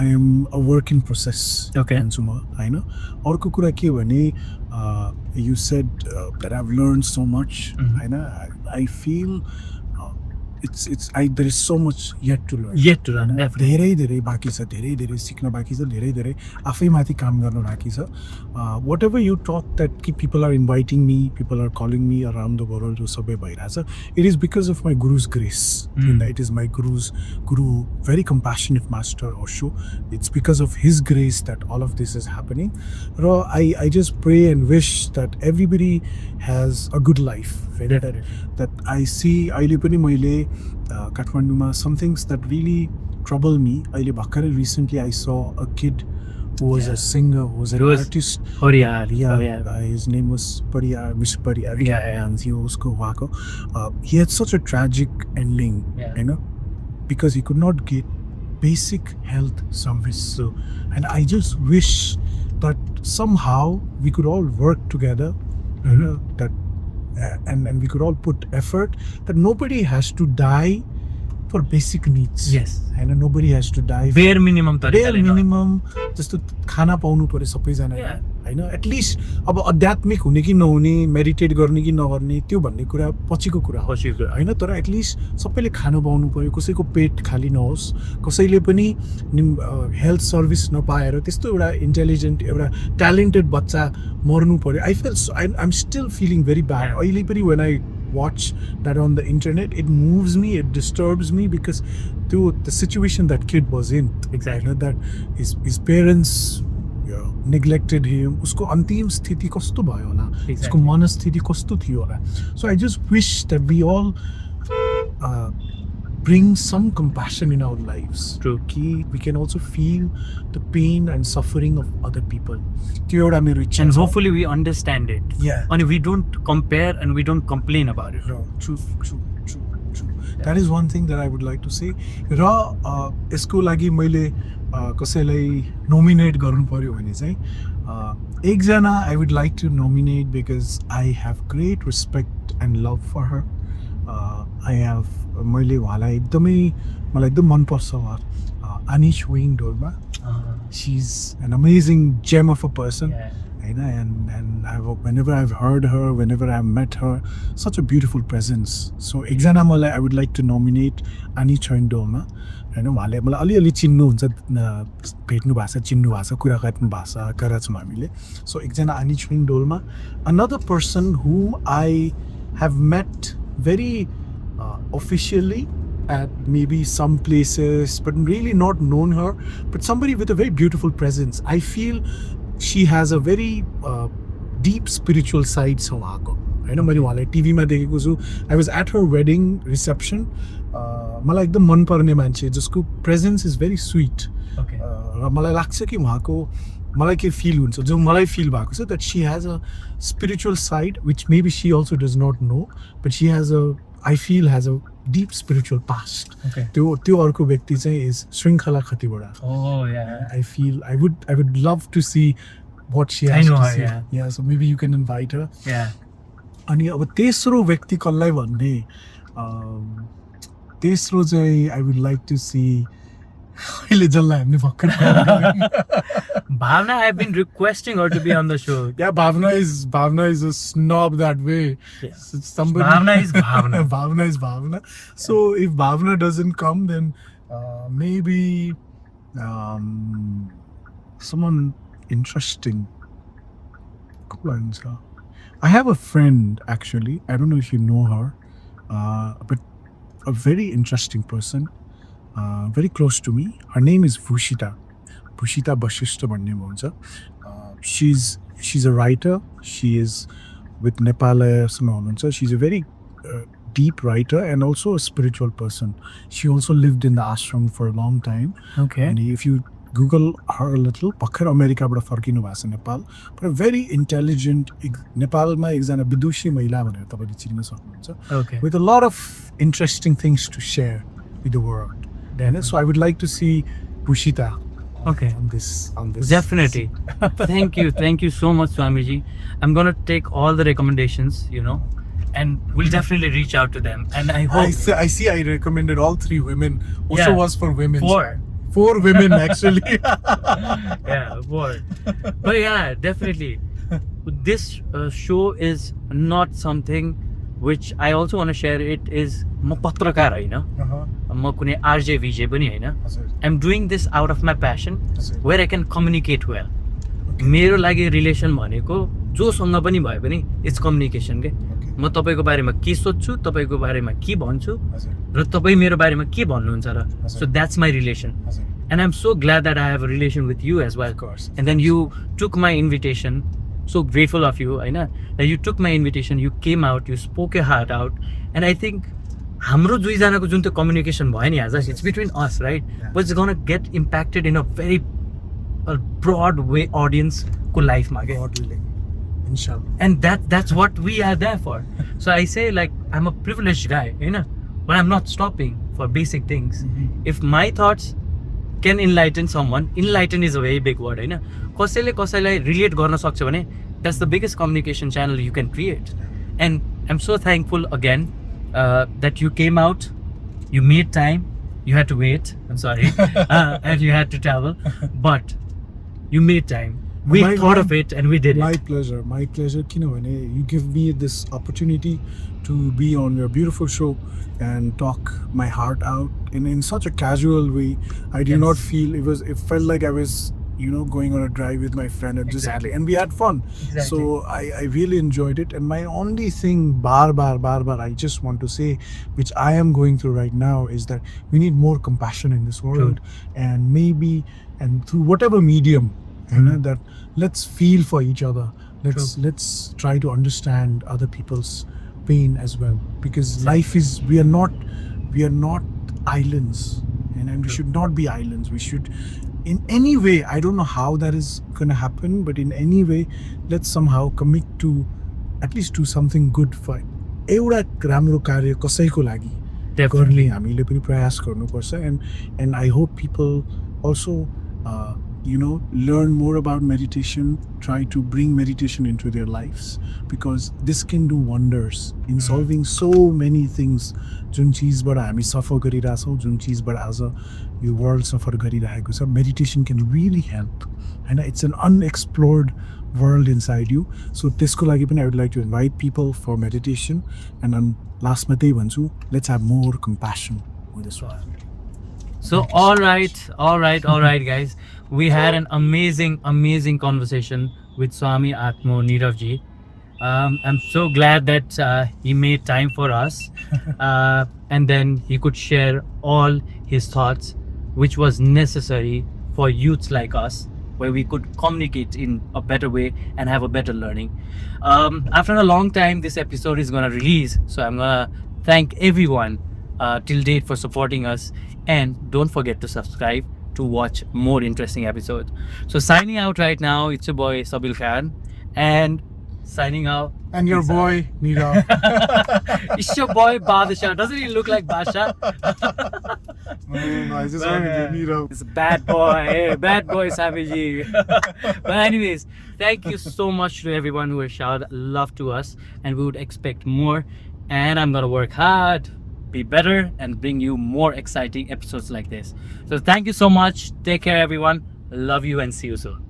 I am a work in process. Okay. होइन? अर्को कुरा के भने, you said that I've learned so much, होइन? I feel there is so much yet to learn. धेरै बाँकी छ, धेरै सिक्न बाँकी छ, धेरै आफैमाथि काम गर्न बाँकी छ. Whatever you talk that people are inviting me, people are calling me around the world, जो सबै भइरहेछ, it is because of my Guru's grace. It is my Guru, very compassionate master Osho. It's because of his grace that all of this is happening. Raw I just pray and wish that everybody has a good life. That I see अहिले पनि मैले काठमाडौँमा some things that really trouble me. अहिले भर्खरै recently I saw a kid who was a singer, who was an artist. His name was Mr. Pariyar. And he was he had such a tragic ending, you know, because he could not get basic health service. So, and I just wish that somehow we could all work together, you know, that and we could all put effort, that nobody has to die for basic needs. Yes. And nobody has to die. Bare minimum जस्तो खाना पाउनु पर्यो सबैजना, होइन? At least अब आध्यात्मिक हुने कि नहुने, मेडिटेट गर्ने कि नगर्ने, त्यो भन्ने कुरा पछिको कुरा हो, होइन? तर एटलिस्ट सबैले खानु पाउनु पर्यो, कसैको पेट खाली नहोस्, कसैले पनि हेल्थ सर्भिस नपाएर त्यस्तो एउटा इन्टेलिजेन्ट, एउटा ट्यालेन्टेड बच्चा मर्नु पर्यो. I'm still feeling very bad. अहिले पनि when I watch that on the internet, it moves me, it disturbs me, because the situation that kid was in, exactly, you know, that his parents neglected him, usko antim sthiti kasto bhayo होला, usko मनस्थिति कस्तो थियो होला. So I just wish that we all bring some compassion in our lives. True. We can also feel the pain and suffering of other people. And hopefully we understand it. Yeah. And we don't compare and we don't complain about it. No, true. Yeah. That is one thing that I would like to say. र यसको लागि मैले कसैलाई nominate गर्नु पर्यो भने चाहिँ एकजना I would like to nominate, because I have great respect and love for her. मैले उहाँलाई मलाई एकदम मनपर्छ उहाँ, Anish Wing Dolma. She's an amazing gem of a person. And whenever I've heard her, whenever I've met her, such a beautiful presence. So example, I would like to nominate Anish Wing Dolma. हैन, उहाँले मलाई अलिअलि चिन्नुहुन्छ, भेट्नु भएको छ, चिन्नु भएको छ, कुरा गर्नु भएको छ, गरेका छौँ हामीले. So एकजना Anish Wing Dolma. Another person whom I have met very officially at maybe some places, but really not known her. But somebody with a very beautiful presence. I feel she has a very deep spiritual side छ उहाँको होइन मैले उहाँलाई टिभीमा देखेको छु. I was at her wedding reception. मलाई एकदम मनपर्ने मान्छे जसको प्रेजेन्स इज भेरी स्विट. र मलाई लाग्छ कि उहाँको मलाई के फिल हुन्छ जो मलाई फिल भएको छ that she has a spiritual side which maybe she also does not know but she has a I feel has a deep spiritual past. त्यो अर्को व्यक्ति चाहिँ is Shrinkhala Khatiwada. I feel I would love to see what she has to say. Yeah, so maybe you can invite her. अनि अब तेस्रो व्यक्ति कसलाई भन्ने तेस्रो चाहिँ I would like to see अहिले जसलाई हामीले भर्खर Bhavna, I've been requesting her to be on the show. Yeah, Bhavna is a snob that way. Yes. Somebody, Bhavna is Bhavna. Bhavna is Bhavna. So if Bhavna doesn't come, then maybe someone interesting. I have a friend actually. I don't know if you know her, but a very interesting person, very close to me. Her name is Bhushita Bashishta भन्ने भन्छ. She's a writer. She is with Nepalसँग हुनुहुन्छ. She's a very deep writer and also a spiritual person. She also lived in the ashram for a long time. Okay. And if you Google her a little, भर्खर अमेरिकाबाट फर्किनु भएको छ Nepal. But a very intelligent, नेपालमा एकजना विदुषी महिला भनेर तपाईँले चिन्न सक्नुहुन्छ. Okay. With a lot of interesting things to share with the world. Then, so I would like to see Bhushita. Okay. On this. Definitely. Thank you so much, Swamiji. I'm gonna take all the recommendations, and we'll definitely reach out to them. And I hope. I see. I recommended all 3 women. Osho was for women. 4 women actually. Yeah, 4. But yeah, definitely. This show is not something which I also want to share. It is म पत्रकार होइन, म कुनै RJ भिजे पनि होइन. I'm doing this out of my passion where I can communicate well. मेरो लागि relation भनेको जोसँग पनि भयो भने इट्स कम्युनिकेसन के. म तपाईँको बारेमा के सोध्छु, तपाईँको बारेमा के भन्छु र तपाईँ मेरो बारेमा के भन्नुहुन्छ र. So that's my relation. And I'm so glad that I have a relation with you as well. Of course. And then you took my invitation. So grateful of you, होइन. That you took my invitation, you came out, you spoke your heart out. And I think हाम्रो दुईजनाको जुन त्यो communication भयो नि आज, it's between us, right? But it's gonna get impacted in a very broad way audience को लाइफमा के. God willing. Inshallah. And that's what we are there for. So I say like I'm a privileged guy, but I'm not stopping for basic things. If my thoughts can enlighten someone, enlighten is a very big word, होइन. कसैले कसैलाई relate गर्न सक्छ भने that's the biggest communication channel you can create. And I'm so thankful again that you came out, you made time, you had to wait, I'm sorry, and you had to travel, but you made time. We thought of it and we did it. My pleasure. किनभने you give me this opportunity to be on your beautiful show and talk my heart out in such a casual way. I did not feel it felt like I was going on a drive with my friend and we had fun. So I really enjoyed it. And my only thing bar I just want to say, which I am going through right now, is that we need more compassion in this world. And maybe through whatever medium, that let's feel for each other. Let's try to understand other people's pain as well, because life is we are not islands, and we should not be islands. We should, in any way, I don't know how that is going to happen, but in any way, let's somehow commit to at least do something good for एउटा राम्रो कार्य कसैको लागि गर्ने हामीले पनि प्रयास गर्नुपर्छ. And I hope people also learn more about meditation, try to bring meditation into their lives, because this can do wonders in solving so many things. जुन चीजबाट हामी सफर गरिरहेछौँ, जुन चीजबाट आज यो वर्ल्ड सफर गरिरहेको छ, meditation can really help. And it's an unexplored world inside you. So त्यसको लागि पनि I would like to invite people for meditation. And last मा त्यही भन्छु, let's have more compassion with this world. So all right guys, we had an amazing conversation with Swami Aatmo Neerav ji. I'm so glad that he made time for us, and then he could share all his thoughts, which was necessary for youths like us, where we could communicate in a better way and have a better learning. After a long time, this episode is gonna release, so I'm gonna thank everyone till date for supporting us, and don't forget to subscribe to watch more interesting episodes. So signing out right now, it's your boy Sabil Khan, and signing out. And your boy, Neerav. It's your boy Badshah. Doesn't he look like Badshah? No, I just want to be Neerav. It's a bad boy. Hey, bad boy Saviji. But anyways, thank you so much to everyone who has showered love to us, and we would expect more. And I'm gonna work hard, be better, and bring you more exciting episodes like this. So thank you so much. Take care, everyone. Love you, and see you soon.